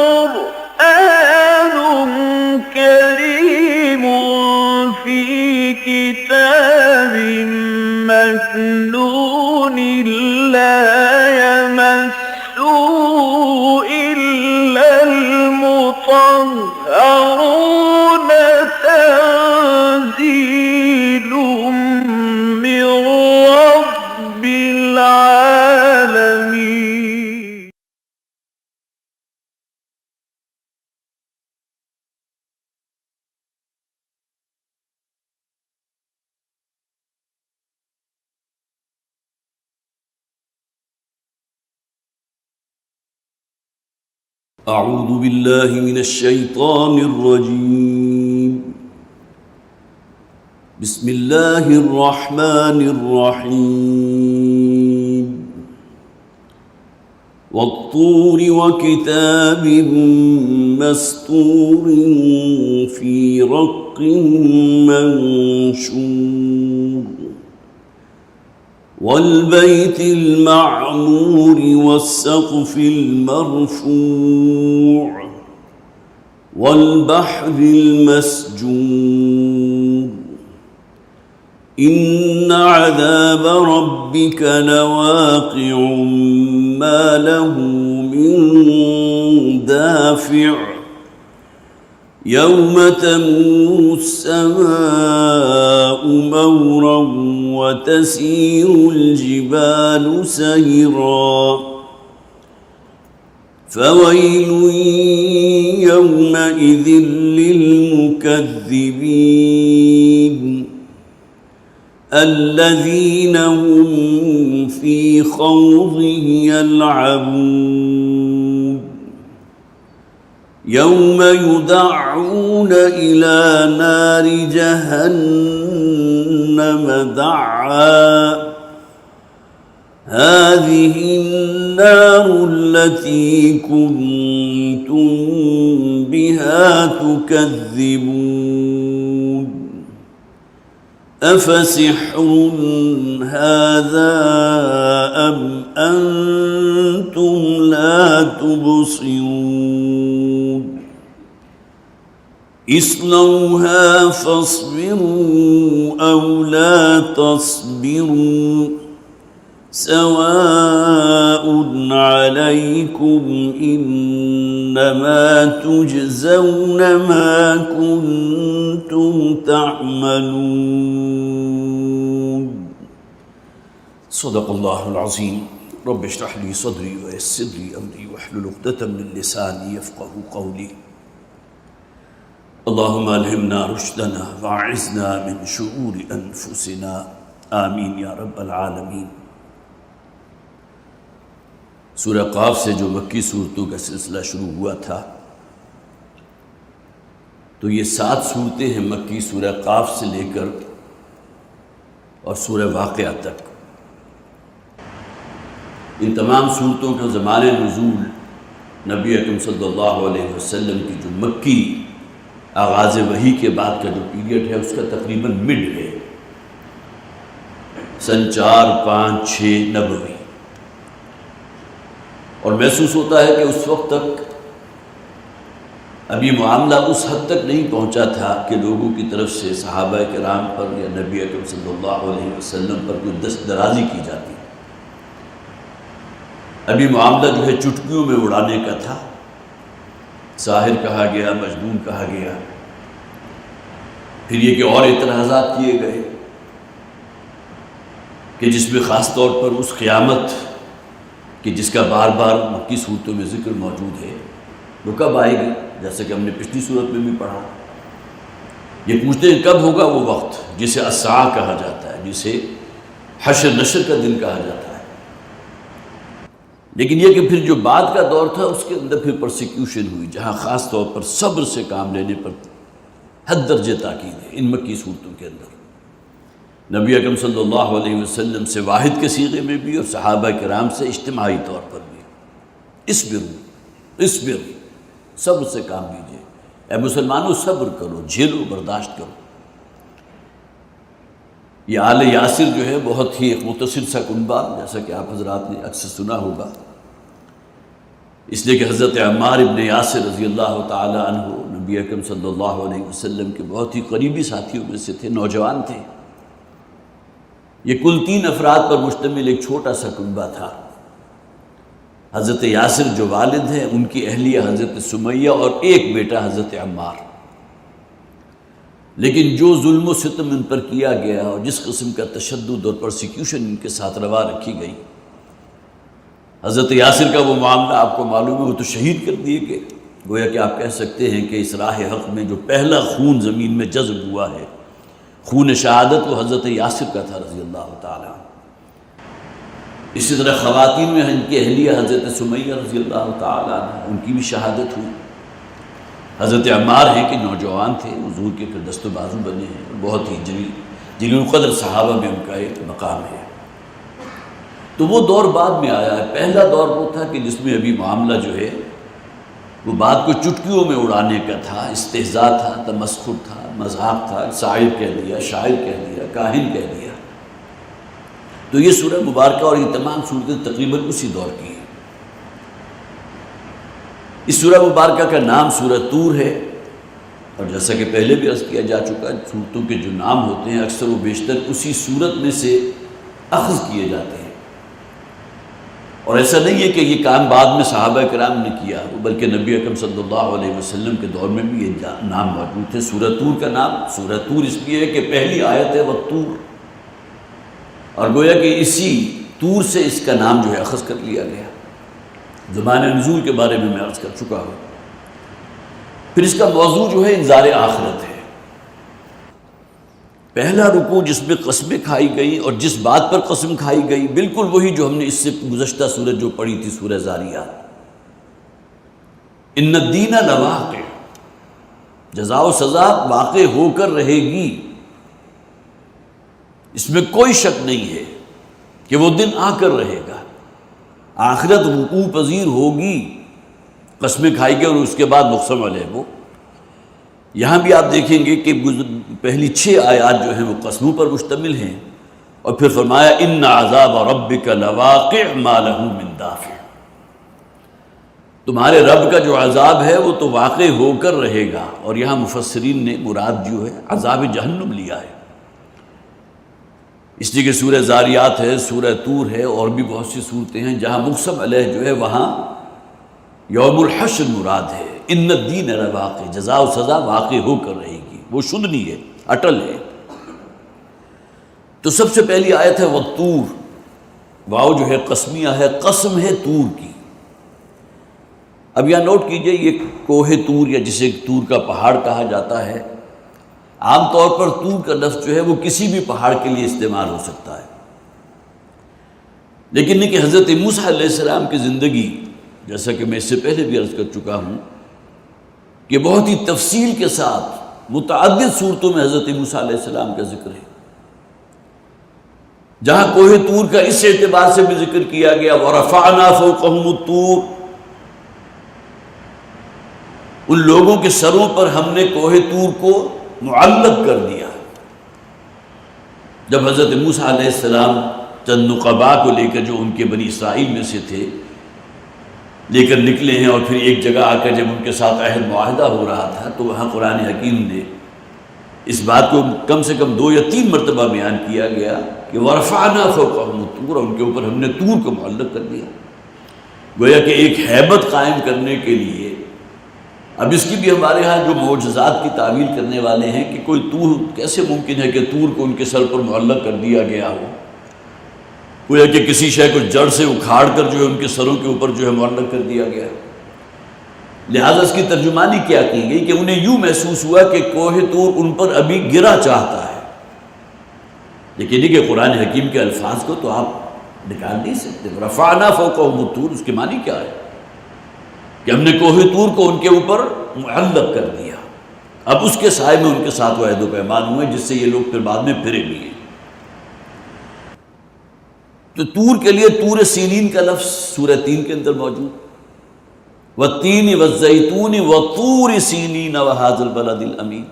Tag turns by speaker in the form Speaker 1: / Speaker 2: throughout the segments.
Speaker 1: قرآن كريم في كتاب مكنون لا يمسه إلا المطهرون تنزيل من رب العالمين.
Speaker 2: أعوذ بالله من الشيطان الرجيم. بسم الله الرحمن الرحيم. والطور وكتاب مسطور في رق منشور والبيت المعمور والسقف المرفوع والبحر المسجور إن عذاب ربك لواقع ما له من دافع يوم تمور السماء مورا وتسير الجبال سيرا فويل يومئذ للمكذبين الذين هم في خوض يلعبون يوم يدعون إلى نار جهنم دعا هذه النار التي كنتم بها تكذبون أفسحر هذا أم أنتم لا تبصرون اصلوها فاصبروا أو لا تصبروا سواء عليكم إنما تجزون ما كنتم تعملون. صدق الله العظيم. رب اشرح لي صدري ويسر لي أمري واحلل عقدة من لساني يفقهوا قولي. اللهم ألهمنا رشدنا وأعذنا من شرور أنفسنا آمین یا رب العالمین. سورہ قاف سے جو مکی صورتوں کا سلسلہ شروع ہوا تھا، تو یہ 7 صورتیں ہیں مکی، سورہ قاف سے لے کر اور سورہ واقعہ تک. ان تمام صورتوں کا زمان نزول نبی اکرم صلی اللہ علیہ وسلم کی جو مکی آغاز وحی کے بعد کا جو پیریڈ ہے اس کا تقریباً مڈ ہے، سن 4، 5، 6 نبوی. اور محسوس ہوتا ہے کہ اس وقت تک اب یہ معاملہ اس حد تک نہیں پہنچا تھا کہ لوگوں کی طرف سے صحابہ کرام پر یا نبی اکرم صلی اللہ علیہ وسلم پر کوئی دست درازی کی جاتی. ابھی معاملہ جو ہے چٹکیوں میں اڑانے کا تھا. ساحر کہا گیا، مجنون کہا گیا، پھر یہ کہ اور اعتراضات کیے گئے کہ جس میں خاص طور پر اس قیامت کہ جس کا بار بار مکی صورتوں میں ذکر موجود ہے، وہ کب آئے گی؟ جیسا کہ ہم نے پچھلی صورت میں بھی پڑھا، یہ پوچھتے ہیں کب ہوگا وہ وقت جسے الساعہ کہا جاتا ہے، جسے حشر نشر کا دن کہا جاتا ہے. لیکن یہ کہ پھر جو بعد کا دور تھا اس کے اندر پھر پرسیکیوشن ہوئی، جہاں خاص طور پر صبر سے کام لینے پر حد درجے تاکید ہے ان مکی صورتوں کے اندر. نبی اکرم صلی اللہ علیہ وسلم سے واحد کے صیغے میں بھی اور صحابہ کرام سے اجتماعی طور پر بھی. اصبر، صبر سے کام لیجیے. اے مسلمانوں صبر کرو، جھیلو، برداشت کرو. یہ آل یاسر جو ہے بہت ہی ایک متصل سا کنبہ، جیسا کہ آپ حضرات نے اکثر سنا ہوگا اس لیے کہ حضرت عمار ابن یاسر رضی اللہ تعالی عنہ نبی اکرم صلی اللہ علیہ وسلم کے بہت ہی قریبی ساتھیوں میں سے تھے، نوجوان تھے۔ یہ کل 3 افراد پر مشتمل ایک چھوٹا سا کنبہ تھا۔ حضرت یاسر جو والد ہیں، ان کی اہلیہ حضرت سمیہ اور ایک بیٹا حضرت عمار۔ لیکن جو ظلم و ستم ان پر کیا گیا اور جس قسم کا تشدد اور پرسیکیوشن ان کے ساتھ روا رکھی گئی، حضرت یاسر کا وہ معاملہ آپ کو معلوم ہے، وہ تو شہید کر دیے گئے۔ گویا کہ آپ کہہ سکتے ہیں کہ اس راہ حق میں جو پہلا خون زمین میں جذب ہوا ہے، خون شہادت، وہ حضرت یاسر کا تھا رضی اللہ تعالیٰ۔ اسی طرح خواتین میں ان کی اہلیہ حضرت سمیہ رضی اللہ تعالیٰ عنہ، ان کی بھی شہادت ہوئی۔ حضرت عمار ہیں کہ نوجوان تھے، حضور کے پھر دست و بازو بنے ہیں، بہت ہی جلیل القدر صحابہ میں ان کا ایک مقام ہے۔ تو وہ دور بعد میں آیا ہے۔ پہلا دور وہ تھا کہ جس میں ابھی معاملہ جو ہے وہ بات کو چٹکیوں میں اڑانے کا تھا، استہزاء تھا، تمسخر تھا، مذاق تھا، شاعر کہہ دیا، شاعر کہہ دیا، کاہن کہہ دیا۔ تو یہ سورہ مبارکہ اور یہ تمام صورتیں تقریباً اسی دور کی ہیں۔ اس سورہ مبارکہ کا نام سورہ طور ہے، اور جیسا کہ پہلے بھی عرض کیا جا چکا ہے، صورتوں کے جو نام ہوتے ہیں اکثر و بیشتر اسی صورت میں سے اخذ کیے جاتے ہیں، اور ایسا نہیں ہے کہ یہ کام بعد میں صحابہ کرام نے کیا، بلکہ نبی اکرم صلی اللہ علیہ وسلم کے دور میں بھی یہ نام موجود تھے۔ سورہ طور کا نام سورہ طور اس لیے ہے کہ پہلی آیت ہے والطور، اور گویا کہ اسی طور سے اس کا نام جو ہے اخذ کر لیا گیا۔ زمان نزول کے بارے میں عرض کر چکا ہوں۔ پھر اس کا موضوع جو ہے انذار آخرت ہے۔ پہلا رکوع جس میں قسمیں کھائی گئیں اور جس بات پر قسم کھائی گئی، بالکل وہی جو ہم نے اس سے گزشتہ سورج جو پڑھی تھی، سورہ زاریات۔ ان الدین لواقع، جزا و سزا واقع ہو کر رہے گی، اس میں کوئی شک نہیں ہے کہ وہ دن آ کر رہے گا، آخرت وقوع پذیر ہوگی، قسمیں کھائی گئی اور اس کے بعد مقسم علیہ وہ۔ یہاں بھی آپ دیکھیں گے کہ پہلی 6 آیات جو ہیں وہ قسموں پر مشتمل ہیں، اور پھر فرمایا ان عذاب ربک لواقع ما لہ من دافع، تمہارے رب کا جو عذاب ہے وہ تو واقع ہو کر رہے گا۔ اور یہاں مفسرین نے مراد جو ہے عذاب جہنم لیا ہے، اس لیے کہ سورہ زاریات ہے، سورہ طور ہے، اور بھی بہت سی صورتیں ہیں جہاں مقسم علیہ جو ہے وہاں یوم الحشر مراد ہے۔ ان الدین لواقع، جزا و سزا واقع ہو کر رہے گی، وہ شدنی ہے، اٹل ہے۔ تو سب سے پہلی آیت ہے والطور، واو جو ہے قسمیہ ہے، قسم ہے طور کی۔ اب یہاں نوٹ کیجئے، یہ کوہ طور یا جسے طور کا پہاڑ کہا جاتا ہے، عام طور پر طور کا لفظ جو ہے وہ کسی بھی پہاڑ کے لیے استعمال ہو سکتا ہے، لیکن کہ حضرت موسیٰ علیہ السلام کی زندگی، جیسا کہ میں اس سے پہلے بھی عرض کر چکا ہوں کہ بہت ہی تفصیل کے ساتھ متعدد صورتوں میں حضرت موسیٰ علیہ السلام کا ذکر ہے، جہاں کوہ طور کا اس اعتبار سے بھی ذکر کیا گیا وَرَفَعْنَا فَوْقَهُمُ الطُّورَ، ان لوگوں کے سروں پر ہم نے کوہ طور کو معلق کر دیا۔ جب حضرت موسیٰ علیہ السلام چند نقباء کو لے کر، جو ان کے بنی اسرائیل میں سے تھے، لے کر نکلے ہیں، اور پھر ایک جگہ آ کر جب ان کے ساتھ عہد معاہدہ ہو رہا تھا، تو وہاں قرآن حکیم نے اس بات کو کم سے کم 2 یا 3 مرتبہ بیان کیا گیا کہ وَرَفَعْنَا فَوْقَهُمُ الطُّورَ، اور ان کے اوپر ہم نے طور کو معلق کر دیا، گویا کہ ایک ہیبت قائم کرنے کے لیے۔ اب اس کی بھی ہمارے ہاں جو معجزات کی تعویل کرنے والے ہیں کہ کوئی طور کیسے ممکن ہے کہ طور کو ان کے سر پر معلق کر دیا گیا ہو، گویا کہ کسی شے کو جڑ سے اکھاڑ کر جو ہے ان کے سروں کے اوپر جو ہے معلق کر دیا گیا۔ لہٰذا اس کی ترجمانی کیا کی گئی کہ انہیں یوں محسوس ہوا کہ کوہ طور ان پر ابھی گرا چاہتا ہے، لیکن یہ کہ قرآن حکیم کے الفاظ کو تو آپ نکال نہیں سکتے۔ رفعنا فوقہم الطور، اس کے معنی کیا ہے کہ ہم نے کوہ طور کو ان کے اوپر معلق کر دیا۔ اب اس کے سائے میں ان کے ساتھ وہ عہد و پیمان ہوئے، جس سے یہ لوگ پھر بعد میں پھرے بھی ہیں۔ تو طور کے لیے طور سینین کا لفظ سورہ 3 کے اندر موجود، والتین والزیتون وطور سینین وہذا البلد الامین۔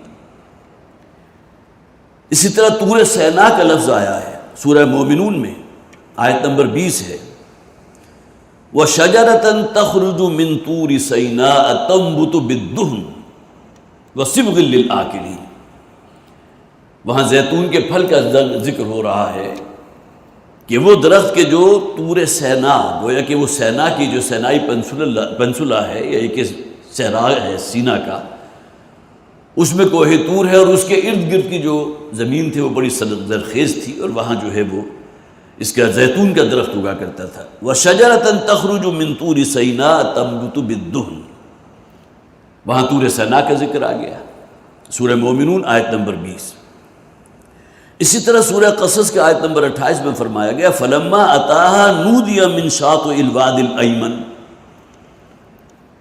Speaker 2: اسی طرح طور سینا کا لفظ آیا ہے سورہ مومنون میں، آیت نمبر 20 ہے، وَشَجَرَةً تَخْرُجُ مِن طُورِ سَيْنَاءَ تَنبُتُ بِالدُّهْنِ وَصِبْغٍ لِلْآكِلِينَ۔ وہاں زیتون کے پھل کا ذکر ہو رہا ہے کہ وہ درخت کے جو طور سینا، گویا کہ وہ سینا کی جو سینائی پنسولا ہے یا ایک صحرا ہے سینا کا، اس میں کوہ طور ہے اور اس کے ارد گرد کی جو زمین تھی وہ بڑی زرخیز تھی، اور وہاں جو ہے وہ اس کا زیتون کا درخت اگا کرتا تھا۔ وَشَجَرَةً تَخْرُجُ مِن طُورِ سَيْنَاءَ تَنبُتُ بِالدُّهْنِ، وہاں طور سینا کا ذکر آ گیا، سورہ مومنون آیت نمبر 20۔ اسی طرح سورہ قصص کے آیت نمبر 28 میں فرمایا گیا فَلَمَّا أَتَاهَا نُودِيَ مِن شَاطِئِ الْوَادِ الْأَيْمَنِ۔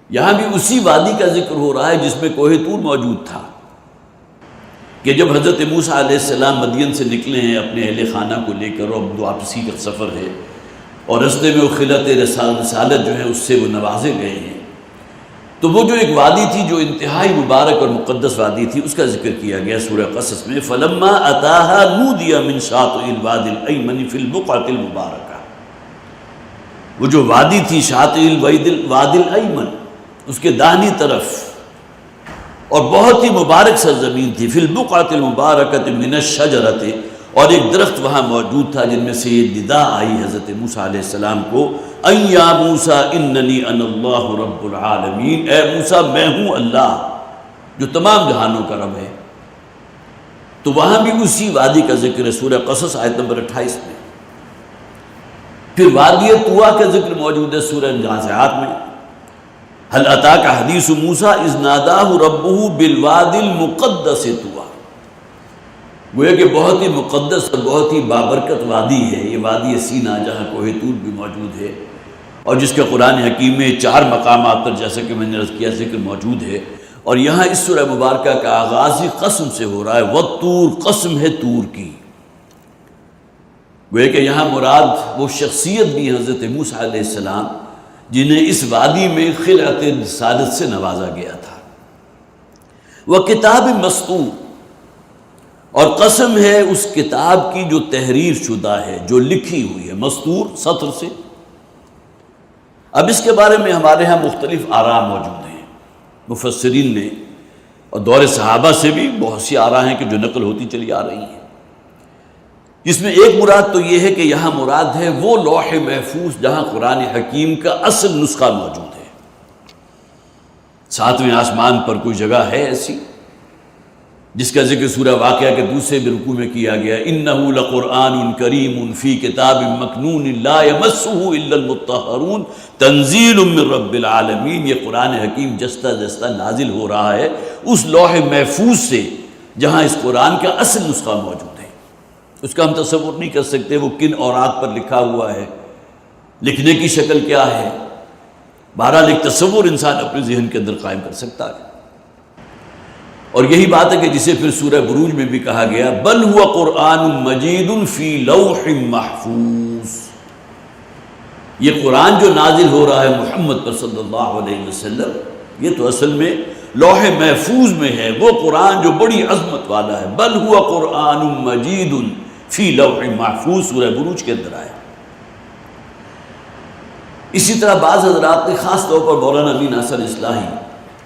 Speaker 2: یہاں بھی اسی وادی کا ذکر ہو رہا ہے جس میں کوہ طور موجود تھا، کہ جب حضرت موسیٰ علیہ السلام مدین سے نکلے ہیں اپنے اہل خانہ کو لے کر، اور واپسی کا سفر ہے، اور رستے میں وہ خلعت رسالت جو ہے اس سے وہ نوازے گئے ہیں، تو وہ جو ایک وادی تھی جو انتہائی مبارک اور مقدس وادی تھی، اس کا ذکر کیا گیا سورہ قصص میں فَلَمَّا أَتَاهَا نُودِيَ مِن شَاطِئِ الْوَادِ الْأَيْمَنِ فِي الْبُقْعَةِ الْمُبَارَكَةِ۔ وہ جو وادی تھی شاطئ الوادِ الأيمن، اس کے داہنی طرف، اور بہت ہی مبارک سرزمین تھی، فی البقعۃ المبارکۃ من الشجرۃ، اور ایک درخت وہاں موجود تھا جن میں سے یہ ندا آئی حضرت موسیٰ علیہ السلام کو ان یا موسیٰ اننی انا اللہ رب العالمین، اے موسیٰ میں ہوں اللہ جو تمام جہانوں کا رب ہے۔ تو وہاں بھی اسی وادی کا ذکر ہے سورہ قصص آیت نمبر 28 میں۔ پھر وادی طویٰ کا ذکر موجود ہے سورہ نازعات میں، هل اتاک حدیث موسیٰ اذ ناداہ ربہ بالوادی المقدس طویٰ، گویا کہ بہت ہی مقدس اور بہت ہی بابرکت وادی ہے یہ وادی سینا، جہاں کوہ طور بھی موجود ہے، اور جس کا قرآن حکیم میں 4 مقامات پر جیسا کہ میں نے عرض کیا ذکر موجود ہے۔ اور یہاں اس سورہ مبارکہ کا آغاز ہی قسم سے ہو رہا ہے، وَالطُّور، قسم ہے طور کی، گویا کہ یہاں مراد وہ شخصیت بھی حضرت موسیٰ علیہ السلام جنہیں اس وادی میں خلعت رسالت سے نوازا گیا تھا۔ وَكِتَابٍ مَّسْطُورٍ، اور قسم ہے اس کتاب کی جو تحریر شدہ ہے، جو لکھی ہوئی ہے، مستور سطر سے۔ اب اس کے بارے میں ہمارے ہاں مختلف آراء موجود ہیں، مفسرین نے اور دور صحابہ سے بھی بہت سی آراء ہیں کہ جو نقل ہوتی چلی آ رہی ہیں، جس میں ایک مراد تو یہ ہے کہ یہاں مراد ہے وہ لوح محفوظ جہاں قرآن حکیم کا اصل نسخہ موجود ہے۔ 7ویں آسمان پر کوئی جگہ ہے ایسی جس کا ذکر سورہ واقعہ کے دوسرے رکوع میں کیا گیا، انہ لقرآن کریم فی کتاب مکنون لا یمسہ الا المطہرون تنزیل من رب العالمین۔ یہ قرآن حکیم جستہ جستہ نازل ہو رہا ہے اس لوح محفوظ سے جہاں اس قرآن کا اصل نسخہ موجود ہے۔ اس کا ہم تصور نہیں کر سکتے وہ کن اوراق پر لکھا ہوا ہے، لکھنے کی شکل کیا ہے، بہرحال ایک تصور انسان اپنے ذہن کے اندر قائم کر سکتا ہے۔ اور یہی بات ہے کہ جسے پھر سورہ بروج میں بھی کہا گیا بل ہوا قرآن مجید فی لوح محفوظ، یہ قرآن جو نازل ہو رہا ہے محمد پر صلی اللہ علیہ وسلم، یہ تو اصل میں لوح محفوظ میں ہے، وہ قرآن جو بڑی عظمت والا ہے، بل ہوا قرآن مجید فی لوح محفوظ، سورہ بروج کے اندر آیا۔ اسی طرح بعض حضرات نے خاص طور پر مولانا امین حسن اصلاحی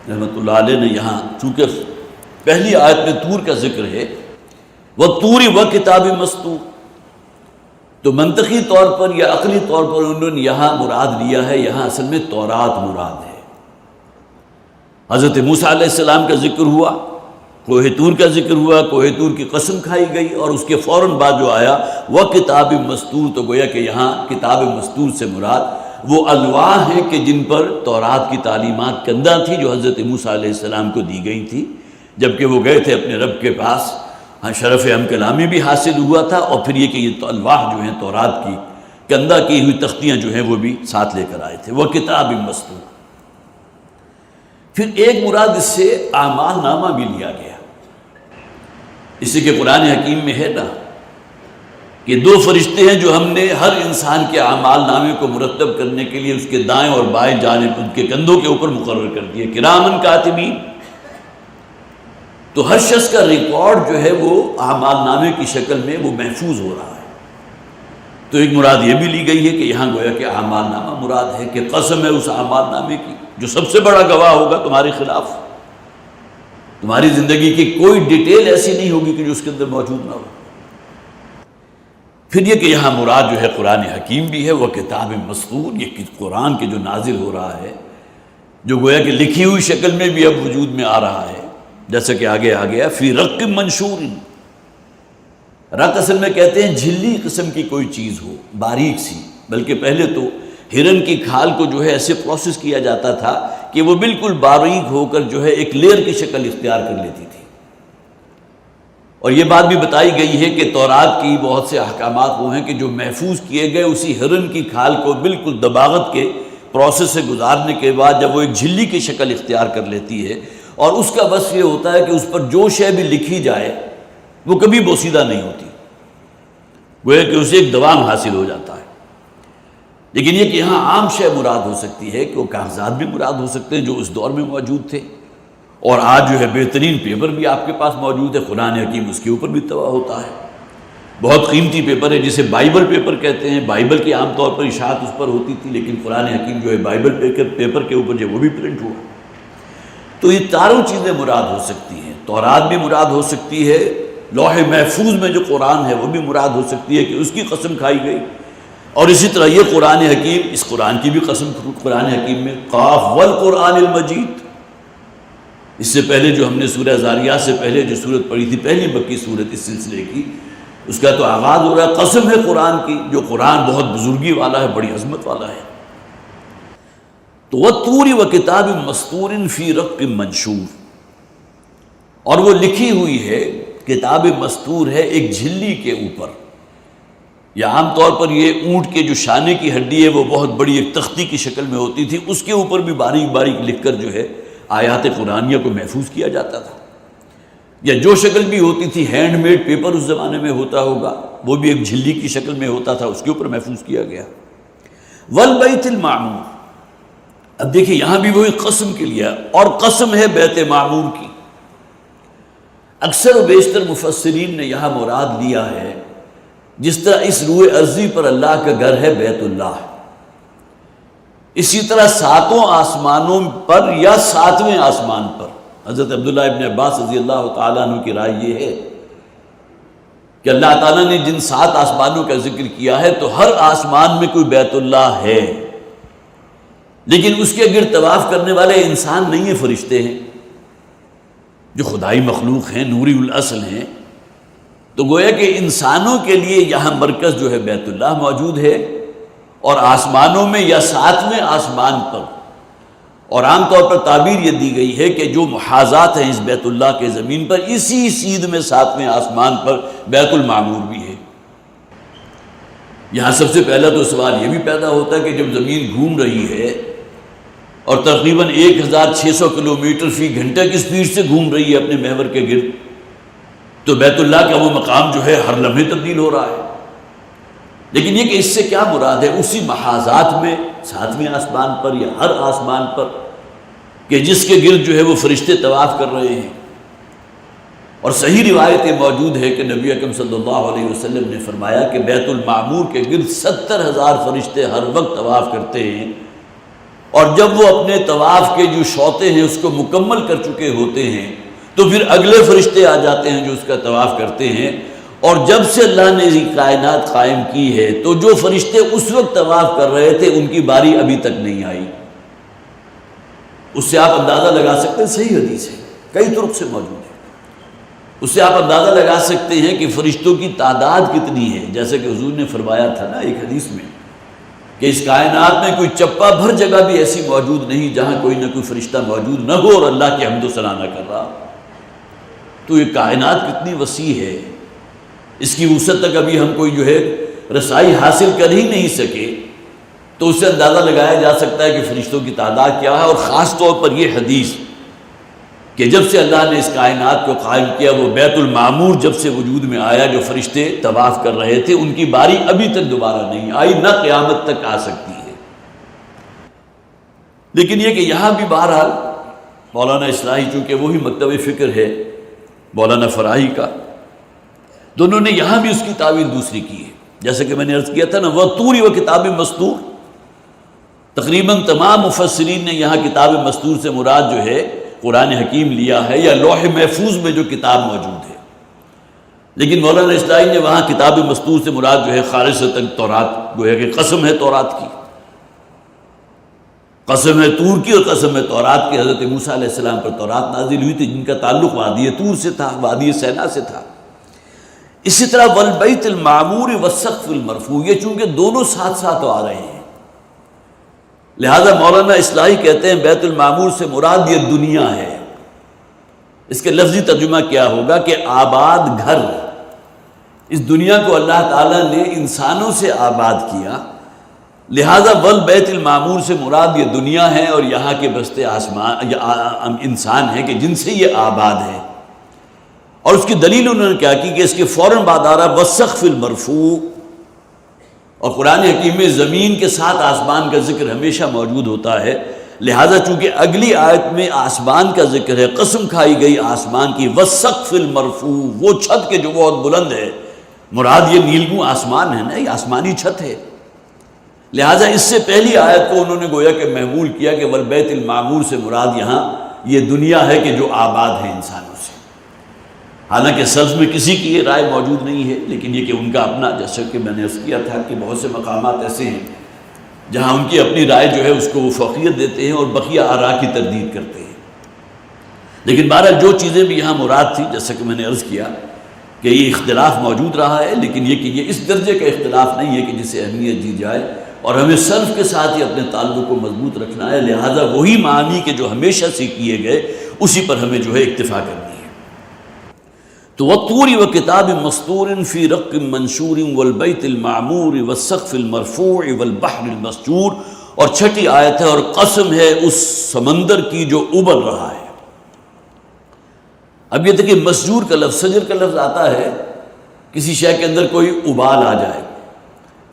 Speaker 2: رحمۃ اللہ علیہ نے یہاں چونکہ پہلی آیت میں طور کا ذکر ہے، وَالطُّورِ وَكِتَابٍ مَّسْطُورٍ، تو منطقی طور پر یا عقلی طور پر انہوں نے یہاں مراد لیا ہے، یہاں اصل میں تورات مراد ہے۔ حضرت موسیٰ علیہ السلام کا ذکر ہوا، کوہ طور کا ذکر ہوا، کوہ طور کی قسم کھائی گئی، اور اس کے فوراً بعد جو آیا وَكِتَابٍ مَّسْطُورٍ، تو گویا کہ یہاں کتاب مستور سے مراد وہ الواح ہیں کہ جن پر تورات کی تعلیمات کندہ تھی جو حضرت موسیٰ علیہ السلام کو دی گئی تھی جبکہ وہ گئے تھے اپنے رب کے پاس۔ ہاں شرف ہم کلامی بھی حاصل ہوا تھا، اور پھر یہ کہ یہ الواح جو ہیں تورات کی کندہ کی ہوئی تختیاں جو ہیں وہ بھی ساتھ لے کر آئے تھے، وہ کتاب مستور۔ پھر ایک مراد اس سے اعمال نامہ بھی لیا گیا، اس سے کہ قرآن حکیم میں ہے نا کہ 2 فرشتے ہیں جو ہم نے ہر انسان کے اعمال نامے کو مرتب کرنے کے لیے اس کے دائیں اور بائیں جانب ان کے کندھوں کے اوپر مقرر کر دیے، کرامن کاتبین۔ تو ہر شخص کا ریکارڈ جو ہے وہ اعمال نامے کی شکل میں وہ محفوظ ہو رہا ہے۔ تو ایک مراد یہ بھی لی گئی ہے کہ یہاں گویا کہ اعمال نامہ مراد ہے، کہ قسم ہے اس اعمال نامے کی جو سب سے بڑا گواہ ہوگا تمہارے خلاف۔ تمہاری زندگی کی کوئی ڈیٹیل ایسی نہیں ہوگی کہ جو اس کے اندر موجود نہ ہو۔ پھر یہ کہ یہاں مراد جو ہے قرآن حکیم بھی ہے، وہ کتاب مسطور، یہ قرآن کے جو نازل ہو رہا ہے، جو گویا کہ لکھی ہوئی شکل میں بھی اب وجود میں آ رہا ہے، جیسا کہ آگے آ گیا فی رق منشور۔ رق اصل میں کہتے ہیں جھلی قسم کی کوئی چیز ہو، باریک سی، بلکہ پہلے تو ہرن کی کھال کو جو ہے ایسے پروسیس کیا جاتا تھا کہ وہ بالکل باریک ہو کر جو ہے ایک لیئر کی شکل اختیار کر لیتی تھی۔ اور یہ بات بھی بتائی گئی ہے کہ تورات کی بہت سے احکامات وہ ہیں کہ جو محفوظ کیے گئے اسی ہرن کی کھال کو بالکل دباغت کے پروسیس سے گزارنے کے بعد جب وہ ایک جھلی کی شکل اختیار کر لیتی ہے، اور اس کا وصف یہ ہوتا ہے کہ اس پر جو شے بھی لکھی جائے وہ کبھی بوسیدہ نہیں ہوتی، گویا کہ اسے ایک دوام حاصل ہو جاتا ہے۔ لیکن یہ کہ یہاں عام شے مراد ہو سکتی ہے، کہ وہ کاغذات بھی مراد ہو سکتے ہیں جو اس دور میں موجود تھے، اور آج جو ہے بہترین پیپر بھی آپ کے پاس موجود ہے، قرآن حکیم اس کے اوپر بھی طبع ہوتا ہے، بہت قیمتی پیپر ہے جسے بائبل پیپر کہتے ہیں۔ بائبل کی عام طور پر اشاعت اس پر ہوتی تھی، لیکن قرآن حکیم جو ہے بائبل پیپر کے اوپر جو وہ بھی پرنٹ ہوا۔ تو یہ چاروں چیزیں مراد ہو سکتی ہیں، تورات بھی مراد ہو سکتی ہے، لوح محفوظ میں جو قرآن ہے وہ بھی مراد ہو سکتی ہے کہ اس کی قسم کھائی گئی، اور اسی طرح یہ قرآن حکیم، اس قرآن کی بھی قسم قرآن حکیم میں قاف والقرآن المجید۔ اس سے پہلے جو ہم نے سورہ زاریات سے پہلے جو سورت پڑھی تھی، پہلی مکی سورت اس سلسلے کی، اس کا تو آغاز ہو رہا ہے قسم ہے قرآن کی، جو قرآن بہت بزرگی والا ہے، بڑی عظمت والا ہے۔ تو والطور وکتاب مسطور فی رق منشور، اور وہ لکھی ہوئی ہے، کتاب مستور ہے ایک جھلی کے اوپر، یا عام طور پر یہ اونٹ کے جو شانے کی ہڈی ہے وہ بہت بڑی ایک تختی کی شکل میں ہوتی تھی، اس کے اوپر بھی باریک باریک لکھ کر جو ہے آیات قرآنیہ کو محفوظ کیا جاتا تھا، یا جو شکل بھی ہوتی تھی، ہینڈ میڈ پیپر اس زمانے میں ہوتا ہوگا، وہ بھی ایک جھلی کی شکل میں ہوتا تھا، اس کے اوپر محفوظ کیا گیا۔ والبیت المعمور، اب دیکھیں یہاں بھی وہی قسم کے لیے، اور قسم ہے بیت معمور کی۔ اکثر و بیشتر مفسرین نے یہاں مراد لیا ہے، جس طرح اس روئے ارضی پر اللہ کا گھر ہے بیت اللہ، اسی طرح ساتوں آسمانوں پر یا ساتویں آسمان پر۔ حضرت عبداللہ ابن عباس رضی اللہ تعالیٰ عنہ کی رائے یہ ہے کہ اللہ تعالیٰ نے جن 7 آسمانوں کا ذکر کیا ہے تو ہر آسمان میں کوئی بیت اللہ ہے، لیکن اس کے گرد طواف کرنے والے انسان نہیں ہیں، فرشتے ہیں جو خدائی مخلوق ہیں، نوری الاصل ہیں۔ تو گویا کہ انسانوں کے لیے یہاں مرکز جو ہے بیت اللہ موجود ہے، اور آسمانوں میں یا 7ویں آسمان پر، اور عام طور پر تعبیر یہ دی گئی ہے کہ جو محاذات ہیں اس بیت اللہ کے زمین پر، اسی سیدھ میں 7ویں آسمان پر بیت المعمور بھی ہے۔ یہاں سب سے پہلا تو سوال یہ بھی پیدا ہوتا ہے کہ جب زمین گھوم رہی ہے اور تقریباً 1600 کلومیٹر فی گھنٹہ کی سپیڈ سے گھوم رہی ہے اپنے محور کے گرد، تو بیت اللہ کا وہ مقام جو ہے ہر لمحے تبدیل ہو رہا ہے۔ لیکن یہ کہ اس سے کیا مراد ہے، اسی محاذات میں 7ویں آسمان پر یا ہر آسمان پر، کہ جس کے گرد جو ہے وہ فرشتے طواف کر رہے ہیں۔ اور صحیح روایتیں موجود ہے کہ نبی اکرم صلی اللہ علیہ وسلم نے فرمایا کہ بیت المعمور کے گرد 70,000 فرشتے ہر وقت طواف کرتے ہیں، اور جب وہ اپنے طواف کے جو شوطے ہیں اس کو مکمل کر چکے ہوتے ہیں تو پھر اگلے فرشتے آ جاتے ہیں جو اس کا طواف کرتے ہیں۔ اور جب سے اللہ نے یہ کائنات قائم کی ہے تو جو فرشتے اس وقت طواف کر رہے تھے ان کی باری ابھی تک نہیں آئی۔ اس سے آپ اندازہ لگا سکتے ہیں، صحیح حدیث ہے، کئی طرق سے موجود ہے، اس سے آپ اندازہ لگا سکتے ہیں کہ فرشتوں کی تعداد کتنی ہے۔ جیسے کہ حضور نے فرمایا تھا نا ایک حدیث میں کہ اس کائنات میں کوئی چپا بھر جگہ بھی ایسی موجود نہیں جہاں کوئی نہ کوئی فرشتہ موجود نہ ہو اور اللہ کی حمد و ثنا نہ کر رہا۔ تو یہ کائنات کتنی وسیع ہے، اس کی وسعت تک ابھی ہم کوئی جو ہے رسائی حاصل کر ہی نہیں سکے، تو اس سے اندازہ لگایا جا سکتا ہے کہ فرشتوں کی تعداد کیا ہے۔ اور خاص طور پر یہ حدیث کہ جب سے اللہ نے اس کائنات کو قائم کیا، وہ بیت المعمور جب سے وجود میں آیا، جو فرشتے طواف کر رہے تھے ان کی باری ابھی تک دوبارہ نہیں آئی، نہ قیامت تک آ سکتی ہے۔ لیکن یہ کہ یہاں بھی بہرحال مولانا اصلاحی، چونکہ وہی مکتب فکر ہے مولانا فراہی کا، دونوں نے یہاں بھی اس کی تعویل دوسری کی ہے۔ جیسے کہ میں نے عرض کیا تھا نا، وَالطُّورِ وَكِتَابٍ مَّسْطُورٍ، تقریباً تمام مفسرین نے یہاں کتاب مستور سے مراد جو ہے قرآن حکیم لیا ہے، یا لوح محفوظ میں جو کتاب موجود ہے، لیکن مولانا اصلاحی نے وہاں کتاب مستور سے مراد جو ہے خالصتاً تورات، گویا کہ قسم ہے تورات کی، قسم ہے طور کی اور قسم ہے تورات کی۔ حضرت موسیٰ علیہ السلام پر تورات نازل ہوئی تھی جن کا تعلق وادی طور سے تھا، وادی سینا سے تھا۔ اسی طرح والبیت المعمور والسقف المرفوع، یہ چونکہ دونوں ساتھ ساتھ آ رہے ہیں، لہذا مولانا اصلاحی کہتے ہیں بیت المعمور سے مراد یہ دنیا ہے۔ اس کے لفظی ترجمہ کیا ہوگا کہ آباد گھر، اس دنیا کو اللہ تعالیٰ نے انسانوں سے آباد کیا، لہذا والبیت المعمور سے مراد یہ دنیا ہے اور یہاں کے بستے آسمان انسان ہیں کہ جن سے یہ آباد ہے۔ اور اس کی دلیل انہوں نے کیا کی کہ اس کے فوراً بعد آ رہا والسقف المرفوع، اور قرآن حکیم میں زمین کے ساتھ آسمان کا ذکر ہمیشہ موجود ہوتا ہے، لہذا چونکہ اگلی آیت میں آسمان کا ذکر ہے، قسم کھائی گئی آسمان کی، والسقف المرفوع، وہ چھت کے جو بہت بلند ہے، مراد یہ نیلگوں آسمان ہے نا، یہ آسمانی چھت ہے، لہذا اس سے پہلی آیت کو انہوں نے گویا کہ محمول کیا کہ والبیت المعمور سے مراد یہاں یہ دنیا ہے کہ جو آباد ہے انسانوں سے۔ حالانکہ سلف میں کسی کی یہ رائے موجود نہیں ہے، لیکن یہ کہ ان کا اپنا، جیسا کہ میں نے عرض کیا تھا کہ بہت سے مقامات ایسے ہیں جہاں ان کی اپنی رائے جو ہے اس کو وہ فوقیت دیتے ہیں اور بقیہ آراء کی تردید کرتے ہیں۔ لیکن بہرحال جو چیزیں بھی یہاں مراد تھی، جیسا کہ میں نے عرض کیا کہ یہ اختلاف موجود رہا ہے، لیکن یہ کہ یہ اس درجے کا اختلاف نہیں ہے کہ جسے اہمیت دی جائے، اور ہمیں سلف کے ساتھ ہی اپنے تعلق کو مضبوط رکھنا ہے، لہٰذا وہی معنی کے جو ہمیشہ سے کیے گئے اسی پر ہمیں جو ہے اکتفا کرنی ہے۔ تو وَالطُّورِ وَكِتَابٍ مَّسْطُورٍ فِي رَقٍّ مَّنشُورٍ وَالْبَيْتِ الْمَعْمُورِ وَالسَّقْفِ الْمَرْفُوعِ وَالْبَحْرِ الْمَسْجُورِ، اور چھٹی آیت ہے اور قسم ہے اس سمندر کی جو ابل رہا ہے۔ اب یہ دیکھیں مسجور کا لفظ، سجر کا لفظ آتا ہے کسی شے کے اندر کوئی ابال آ جائے،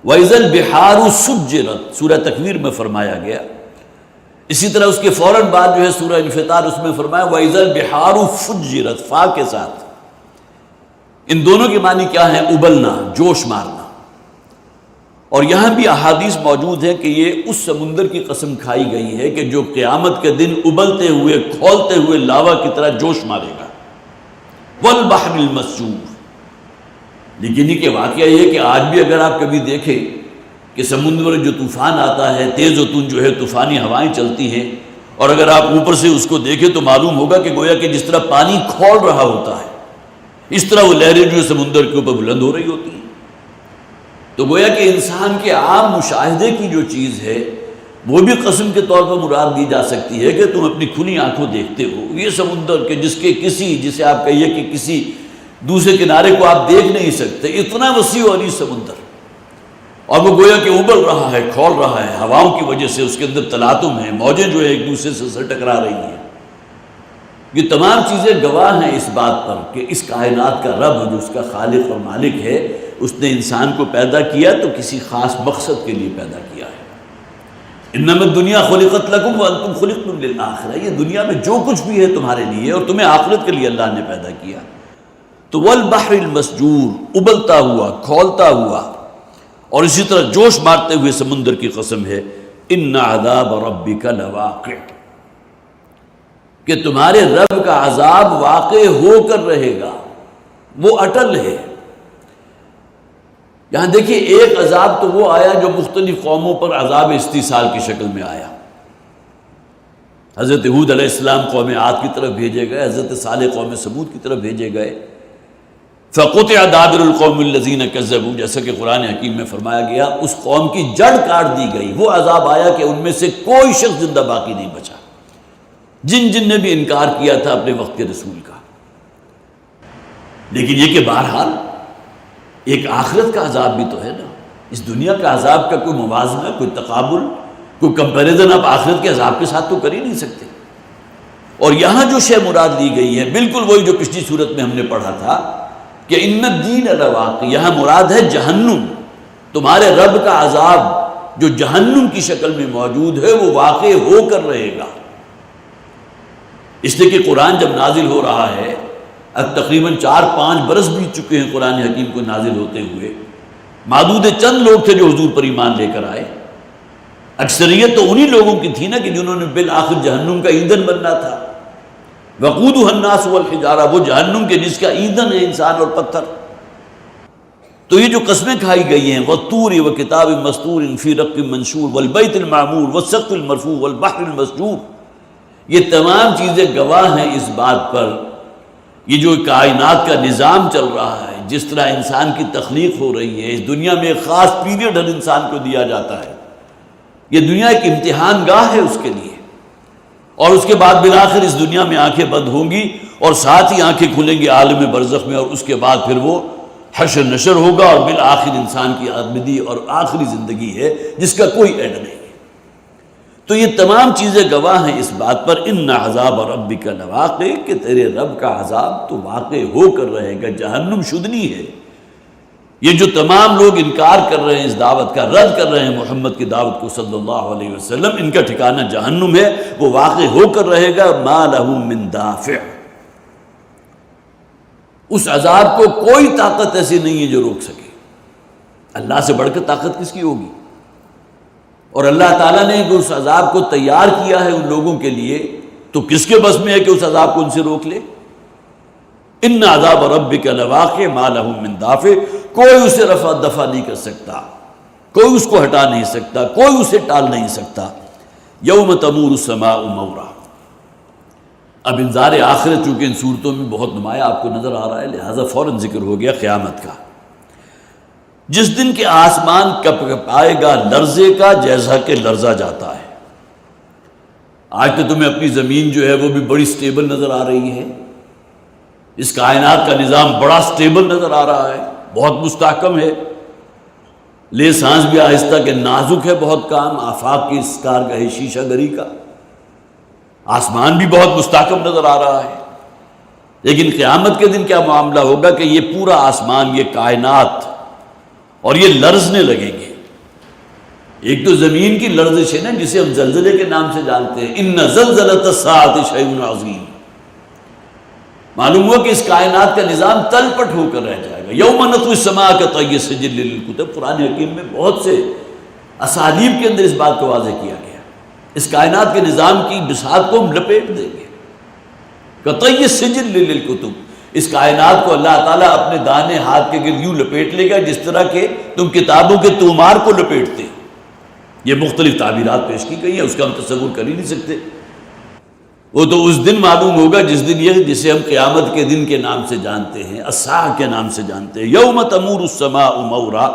Speaker 2: وَإِذَا الْبِحَارُ سُجِّرَتْ سورہ تکویر میں فرمایا گیا، اسی طرح اس کے فوراً بعد جو ہے سورہ انفطار اس میں فرمایا وَإِذَا الْبِحَارُ فُجِّرَتْ، فا کے ساتھ۔ ان دونوں کے معنی کیا ہیں؟ ابلنا، جوش مارنا۔ اور یہاں بھی احادیث موجود ہیں کہ یہ اس سمندر کی قسم کھائی گئی ہے کہ جو قیامت کے دن ابلتے ہوئے کھولتے ہوئے لاوا کی طرح جوش مارے گا، والبحر المسجور۔ لیکن یہ کہ واقعہ یہ ہے کہ آج بھی اگر آپ کبھی دیکھیں کہ سمندر میں جو طوفان آتا ہے، تیز و تند جو ہے طوفانی ہوائیں چلتی ہیں، اور اگر آپ اوپر سے اس کو دیکھیں تو معلوم ہوگا کہ گویا کہ جس طرح پانی کھول رہا ہوتا ہے اس طرح وہ لہریں جو سمندر کے اوپر بلند ہو رہی ہوتی ہیں۔ تو گویا کہ انسان کے عام مشاہدے کی جو چیز ہے وہ بھی قسم کے طور پر مراد دی جا سکتی ہے کہ تم اپنی کھلی آنکھوں دیکھتے ہو یہ سمندر کہ جس کے جسے آپ کہیے کہ کسی دوسرے کنارے کو آپ دیکھ نہیں سکتے، اتنا وسیع اور عریض سمندر، اور وہ گویا کہ ابل رہا ہے، کھول رہا ہے، ہواؤں کی وجہ سے اس کے اندر تلاطم ہے، موجیں جو ہے ایک دوسرے سے سر ٹکرا رہی ہیں۔ یہ تمام چیزیں گواہ ہیں اس بات پر کہ اس کائنات کا رب جو اس کا خالق اور مالک ہے، اس نے انسان کو پیدا کیا تو کسی خاص مقصد کے لیے پیدا کیا ہے۔ انما الدنیا خلقت لکم وانتم خلقتم للآخرہ، یہ دنیا میں جو کچھ بھی ہے تمہارے لیے اور تمہیں آخرت کے لیے اللہ نے پیدا کیا۔ تو والبحر المسجور، ابلتا ہوا، کھولتا ہوا اور اسی طرح جوش مارتے ہوئے سمندر کی قسم ہے، ان عذاب ربک لواقع، کہ تمہارے رب کا عذاب واقع ہو کر رہے گا، وہ اٹل ہے۔ یہاں دیکھیے ایک عذاب تو وہ آیا جو مختلف قوموں پر عذاب استیصال کی شکل میں آیا۔ حضرت ہود علیہ السلام قوم عاد کی طرف بھیجے گئے، حضرت صالح قوم سمود کی طرف بھیجے گئے۔ فَقُطِعَ دَابِرُ الْقَوْمِ الَّذِينَ كَذَّبُوا، جیسا کہ قرآن حکیم میں فرمایا گیا، اس قوم کی جڑ کاٹ دی گئی، وہ عذاب آیا کہ ان میں سے کوئی شخص زندہ باقی نہیں بچا، جن نے بھی انکار کیا تھا اپنے وقت کے رسول کا۔ لیکن یہ کہ بہرحال ایک آخرت کا عذاب بھی تو ہے نا، اس دنیا کا عذاب کا کوئی موازنہ، کوئی تقابل، کوئی کمپیریزن آپ آخرت کے عذاب کے ساتھ تو کر ہی نہیں سکتے۔ اور یہاں جو شے مراد لی گئی ہے بالکل وہی جو پچھلی صورت میں ہم نے پڑھا تھا کہ ان الدین لواقع، یہاں مراد ہے جہنم، تمہارے رب کا عذاب جو جہنم کی شکل میں موجود ہے وہ واقع ہو کر رہے گا۔ اس لیے کہ قرآن جب نازل ہو رہا ہے، اب تقریباً 4-5 برس بیت چکے ہیں قرآن حکیم کو نازل ہوتے ہوئے، معدود چند لوگ تھے جو حضور پر ایمان لے کر آئے، اکثریت تو انہی لوگوں کی تھی نا کہ جنہوں نے بالآخر جہنم کا ایندھن بننا تھا۔ وقودها الناس والحجارہ، وہ جہنم کے جس کا ایندھن ہے انسان اور پتھر۔ تو یہ جو قسمیں کھائی گئی ہیں، والطور وکتاب مسطور فی رق منشور والبیت المعمور والسقف المرفوع والبحر المسجور، یہ تمام چیزیں گواہ ہیں اس بات پر، یہ جو کائنات کا نظام چل رہا ہے، جس طرح انسان کی تخلیق ہو رہی ہے، اس دنیا میں ایک خاص پیریڈ ہر انسان کو دیا جاتا ہے، یہ دنیا ایک امتحان گاہ ہے اس کے لیے، اور اس کے بعد بالآخر اس دنیا میں آنکھیں بند ہوں گی اور ساتھ ہی آنکھیں کھلیں گی عالم برزخ میں، اور اس کے بعد پھر وہ حشر نشر ہوگا، اور بالآخر انسان کی ابدی اور آخری زندگی ہے جس کا کوئی اینڈ نہیں ہے۔ تو یہ تمام چیزیں گواہ ہیں اس بات پر، ان عذاب ربک لواقع، کہ تیرے رب کا عذاب تو واقع ہو کر رہے گا، جہنم شدنی ہے۔ یہ جو تمام لوگ انکار کر رہے ہیں اس دعوت کا، رد کر رہے ہیں محمد کی دعوت کو صلی اللہ علیہ وسلم، ان کا ٹھکانہ جہنم ہے، وہ واقع ہو کر رہے گا، ما لہ من دافع، اس عذاب کو کوئی طاقت ایسی نہیں ہے جو روک سکے۔ اللہ سے بڑھ کر طاقت کس کی ہوگی؟ اور اللہ تعالیٰ نے جو اس عذاب کو تیار کیا ہے ان لوگوں کے لیے، تو کس کے بس میں ہے کہ اس عذاب کو ان سے روک لے؟ ان عذاب ربک لواقع ما لہ من دافع، کوئی اسے رفع دفع نہیں کر سکتا، کوئی اس کو ہٹا نہیں سکتا، کوئی اسے ٹال نہیں سکتا۔ یوم تمور السماء مورا، اب انذار آخرت چونکہ ان صورتوں میں بہت نمایاں آپ کو نظر آ رہا ہے، لہٰذا فوراً ذکر ہو گیا قیامت کا۔ جس دن کے آسمان کپ کپائے گا لرزے کا، جیسا کہ لرزا جاتا ہے۔ آج تو تمہیں اپنی زمین جو ہے وہ بھی بڑی سٹیبل نظر آ رہی ہے، اس کائنات کا نظام بڑا سٹیبل نظر آ رہا ہے، بہت مستحکم ہے، لے سانس بھی آہستہ کہ نازک ہے بہت کام، آفاق کی اس کارگاہ شیشہ گری کا، آسمان بھی بہت مستحکم نظر آ رہا ہے۔ لیکن قیامت کے دن کیا معاملہ ہوگا کہ یہ پورا آسمان، یہ کائنات، اور یہ لرزنے لگیں گے۔ ایک تو زمین کی لرزش ہے نا، جسے ہم زلزلے کے نام سے جانتے ہیں، ان زلزلۃ الساعۃ شیء عظیم، معلوم ہوا کہ اس کائنات کا نظام تل پٹ ہو کر رہ جائے گا۔ یوم نطوی السماء کطی السجل للکتب، قرآن حکیم میں بہت سے اسالیب کے اندر اس بات کو واضح کیا گیا، اس کائنات کے نظام کی بساط کو ہم لپیٹ دیں گے، کطی السجل للکتب، اس کائنات کو اللہ تعالیٰ اپنے دانے ہاتھ کے گرد یوں لپیٹ لے گا جس طرح کہ تم کتابوں کے تومار کو لپیٹتے۔ یہ مختلف تعبیرات پیش کی گئی ہیں، اس کا ہم تصور کر ہی نہیں سکتے۔ وہ تو اس دن معلوم ہوگا جس دن یہ جسے ہم قیامت کے دن کے نام سے جانتے ہیں، الساعہ کے نام سے جانتے ہیں۔ یوم تمور السماء مورا،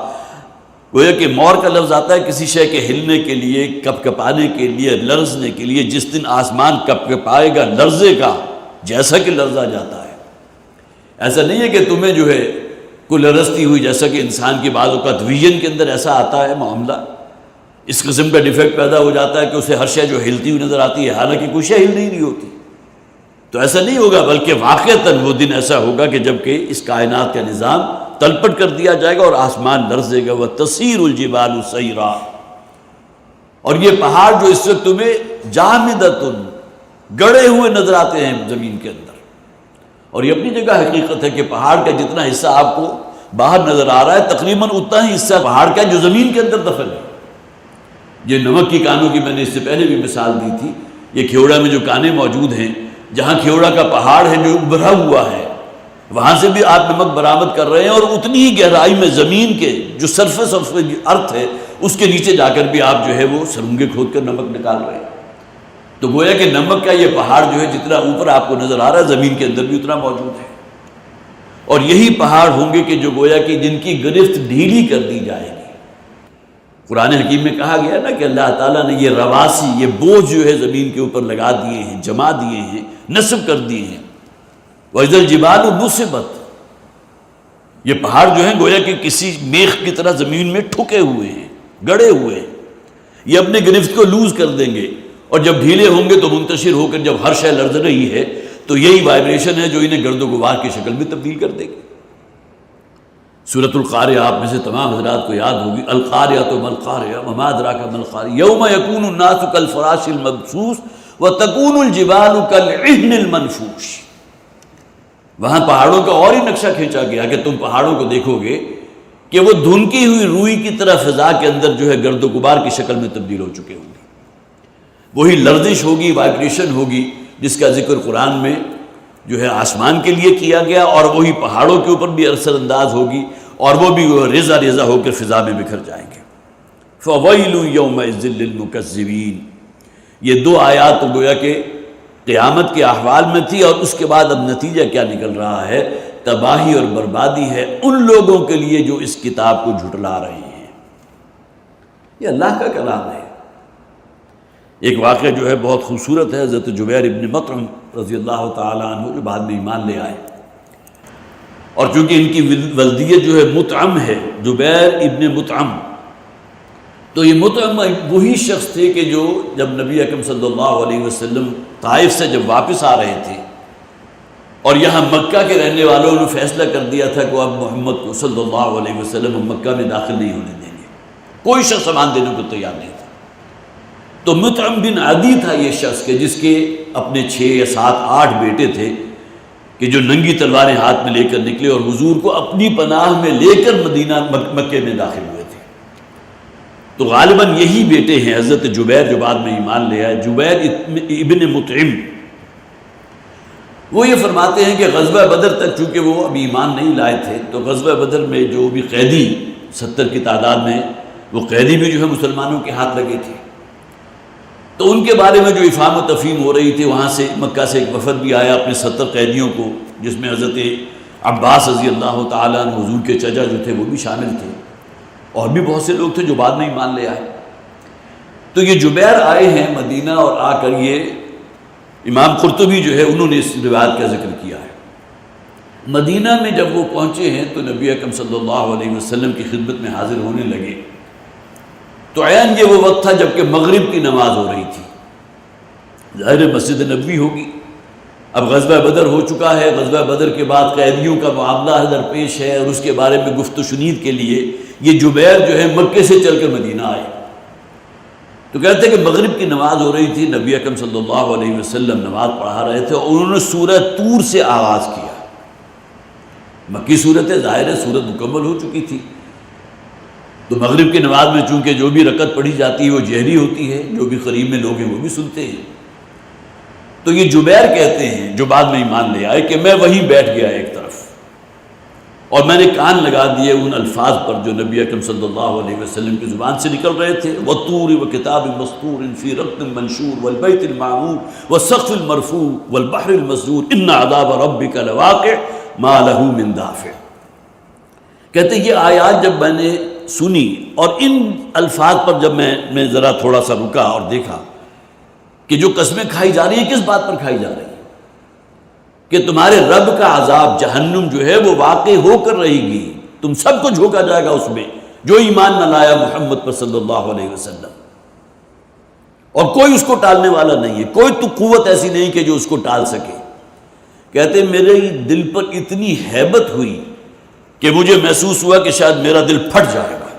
Speaker 2: گویا کہ مور کا لفظ آتا ہے کسی شے کے ہلنے کے لیے، کپ کپانے کے لیے، لرزنے کے لیے۔ جس دن آسمان کپ کپائے گا لرزے گا، جیسا کہ لرزا جاتا ہے۔ ایسا نہیں ہے کہ تمہیں جو ہے کوئی لرزتی ہوئی، جیسا کہ انسان کی بعض اوقات ویژن کے اندر ایسا آتا ہے معاملہ، اس قسم کا ڈیفیکٹ پیدا ہو جاتا ہے کہ اسے ہر شے جو ہلتی ہوئی نظر آتی ہے حالانکہ کوئی شے ہل نہیں رہی ہوتی۔ تو ایسا نہیں ہوگا، بلکہ واقعتاً وہ دن ایسا ہوگا کہ جب کہ اس کائنات کا نظام تلپٹ کر دیا جائے گا اور آسمان لرزے گا۔ وَتَسِيرُ الْجِبَالُ سَيْرًا، اور یہ پہاڑ جو اس وقت تمہیں جامدۃ، گڑے ہوئے نظر آتے ہیں زمین کے اندر، اور یہ اپنی جگہ حقیقت ہے کہ پہاڑ کا جتنا حصہ آپ کو باہر نظر آ رہا ہے تقریباً اتنا ہی حصہ پہاڑ کا جو زمین کے اندر دفن ہے۔ یہ نمک کی کانوں کی میں نے اس سے پہلے بھی مثال دی تھی، یہ کھیوڑا میں جو کانیں موجود ہیں، جہاں کھیوڑا کا پہاڑ ہے جو ابھرا ہوا ہے، وہاں سے بھی آپ نمک برآمد کر رہے ہیں، اور اتنی ہی گہرائی میں زمین کے جو سرفس آف ارتھ ہے اس کے نیچے جا کر بھی آپ جو ہے وہ سرنگیں کھود کر نمک نکال رہے ہیں۔ تو گویا کہ نمک کا یہ پہاڑ جو ہے جتنا اوپر آپ کو نظر آ رہا ہے زمین کے اندر بھی اتنا موجود ہے، اور یہی پہاڑ ہوں گے کہ جو گویا کہ جن کی گرفت ڈھیلی کر دی جائے گی۔ قرآن حکیم میں کہا گیا نا کہ اللہ تعالیٰ نے یہ رواسی، یہ بوجھ جو ہے زمین کے اوپر لگا دیے ہیں، جما دیے ہیں، نصب کر دیے ہیں۔ وَإِذَا الْجِبَالُ نُصِبَتْ، یہ پہاڑ جو ہیں گویا کہ کسی میخ کی طرح زمین میں ٹھکے ہوئے ہیں، گڑے ہوئے ہیں، یہ اپنے گرفت کو لوز کر دیں گے، اور جب ڈھیلے ہوں گے تو منتشر ہو کر جب ہر شے لرز رہی ہے تو یہی وائبریشن ہے جو انہیں گرد و غبار کی شکل میں تبدیل کر دے گی۔ سورۃ القاریہ آپ میں سے تمام حضرات کو یاد ہوگی، القاریہ ما القاریہ وما ادراک ما القاریہ یوم یکون الناس کالفراش المبثوث وتکون الجبال کالعہن المنفوش۔ وہاں پہاڑوں کا اور ہی نقشہ کھینچا گیا کہ تم پہاڑوں کو دیکھو گے کہ وہ دھنکی ہوئی روئی کی طرح فضا کے اندر جو ہے گرد و غبار کی شکل میں تبدیل ہو چکے ہوں گے. وہی لرزش ہوگی، وائبریشن ہوگی جس کا ذکر قرآن میں جو ہے آسمان کے لیے کیا گیا، اور وہی پہاڑوں کے اوپر بھی اثر انداز ہوگی، اور وہ بھی ریزہ ریزہ ہو کر فضا میں بکھر جائیں گے. فَوَيْلٌ يَوْمَئِذٍ لِّلْمُكَذِّبِينَ. یہ دو آیات تو گویا کہ قیامت کے احوال میں تھی، اور اس کے بعد اب نتیجہ کیا نکل رہا ہے؟ تباہی اور بربادی ہے ان لوگوں کے لیے جو اس کتاب کو جھٹلا رہے ہیں. یہ اللہ کا کلام ہے. ایک واقعہ جو ہے بہت خوبصورت ہے. حضرت جبیر ابن مطعم رضی اللہ تعالیٰ عنہ جو بعد میں ایمان لے آئے، اور چونکہ ان کی ولدیت جو ہے مطعم ہے، جبیر ابن مطعم، تو یہ مطعم وہی شخص تھے کہ جو جب نبی اکرم صلی اللہ علیہ وسلم طائف سے جب واپس آ رہے تھے اور یہاں مکہ کے رہنے والوں نے فیصلہ کر دیا تھا کہ اب محمد کو صلی اللہ علیہ وسلم مکہ میں داخل نہیں ہونے دیں گے، کوئی شخص سامان دینے کو تیار نہیں تھا. تو مطعم بن عدی تھا یہ شخص کہ جس کے اپنے 6 یا 7 8 بیٹے تھے کہ جو ننگی تلواریں ہاتھ میں لے کر نکلے اور حضور کو اپنی پناہ میں لے کر مدینہ مکے میں داخل ہوئے تھے. تو غالباً یہی بیٹے ہیں حضرت جبیر جو بعد میں ایمان لے آئے. جبیر ابن مطعم وہ یہ فرماتے ہیں کہ غزوہ بدر تک چونکہ وہ ابھی ایمان نہیں لائے تھے، تو غزوہ بدر میں جو بھی قیدی 70 کی تعداد میں وہ قیدی بھی جو ہے مسلمانوں کے ہاتھ لگے تھے، تو ان کے بارے میں جو افہام و تفہیم ہو رہی تھی، وہاں سے مکہ سے ایک وفد بھی آیا اپنے 70 قیدیوں کو، جس میں حضرت عباس رضی اللہ تعالیٰ عنہ حضور کے چچا جو تھے وہ بھی شامل تھے، اور بھی بہت سے لوگ تھے جو بعد میں ایمان لے آئے. تو یہ جبیر آئے ہیں مدینہ، اور آ کر یہ امام قرطبی جو ہے انہوں نے اس روایت کا ذکر کیا ہے. مدینہ میں جب وہ پہنچے ہیں تو نبی اکرم صلی اللہ علیہ وسلم کی خدمت میں حاضر ہونے لگے. تو عین یہ وہ وقت تھا جب کہ مغرب کی نماز ہو رہی تھی. ظاہر مسجد نبوی ہوگی، اب غزوہ بدر ہو چکا ہے، غزوہ بدر کے بعد قیدیوں کا معاملہ درپیش ہے، اور اس کے بارے میں گفت و شنید کے لیے یہ جبیر جو ہے مکے سے چل کر مدینہ آئے. تو کہتے ہیں کہ مغرب کی نماز ہو رہی تھی، نبی اکرم صلی اللہ علیہ وسلم نماز پڑھا رہے تھے، اور انہوں نے سورہ طور سے آغاز کیا. مکی صورت ہے، ظاہر ہے صورت مکمل ہو چکی تھی. تو مغرب کی نماز میں چونکہ جو بھی رکعت پڑھی جاتی ہے وہ جہری ہوتی ہے، جو بھی قریب میں لوگ ہیں وہ بھی سنتے ہیں. تو یہ جبیر کہتے ہیں جو بعد میں ایمان لے آئے کہ میں وہیں بیٹھ گیا ایک طرف، اور میں نے کان لگا دیے ان الفاظ پر جو نبی اکرم صلی اللہ علیہ وسلم کی زبان سے نکل رہے تھے. وَالطُّورِ وَكِتَابٍ مَّسْطُورٍ فِي رَقٍّ مَّنشُورٍ وَالْبَيْتِ الْمَعْمُورِ وَالسَّقْفِ الْمَرْفُوعِ وَالْبَحْرِ الْمَسْجُورِ إِنَّ عَذَابَ رَبِّكَ لَوَاقِعٌ مَا لَهُ مِن دَافِعٍ. کہتے ہیں یہ آیات جب میں نے سنی اور ان الفاظ پر جب میں ذرا تھوڑا سا رکا اور دیکھا کہ جو قسمیں کھائی جا رہی ہیں کس بات پر کھائی جا رہی ہیں، کہ تمہارے رب کا عذاب جہنم جو ہے وہ واقع ہو کر رہے گی، تم سب کو جھونکا جائے گا اس میں جو ایمان نہ لایا محمد پر صلی اللہ علیہ وسلم، اور کوئی اس کو ٹالنے والا نہیں ہے، کوئی تو قوت ایسی نہیں کہ جو اس کو ٹال سکے. کہتے میرے دل پر اتنی ہیبت ہوئی کہ مجھے محسوس ہوا کہ شاید میرا دل پھٹ جائے گا.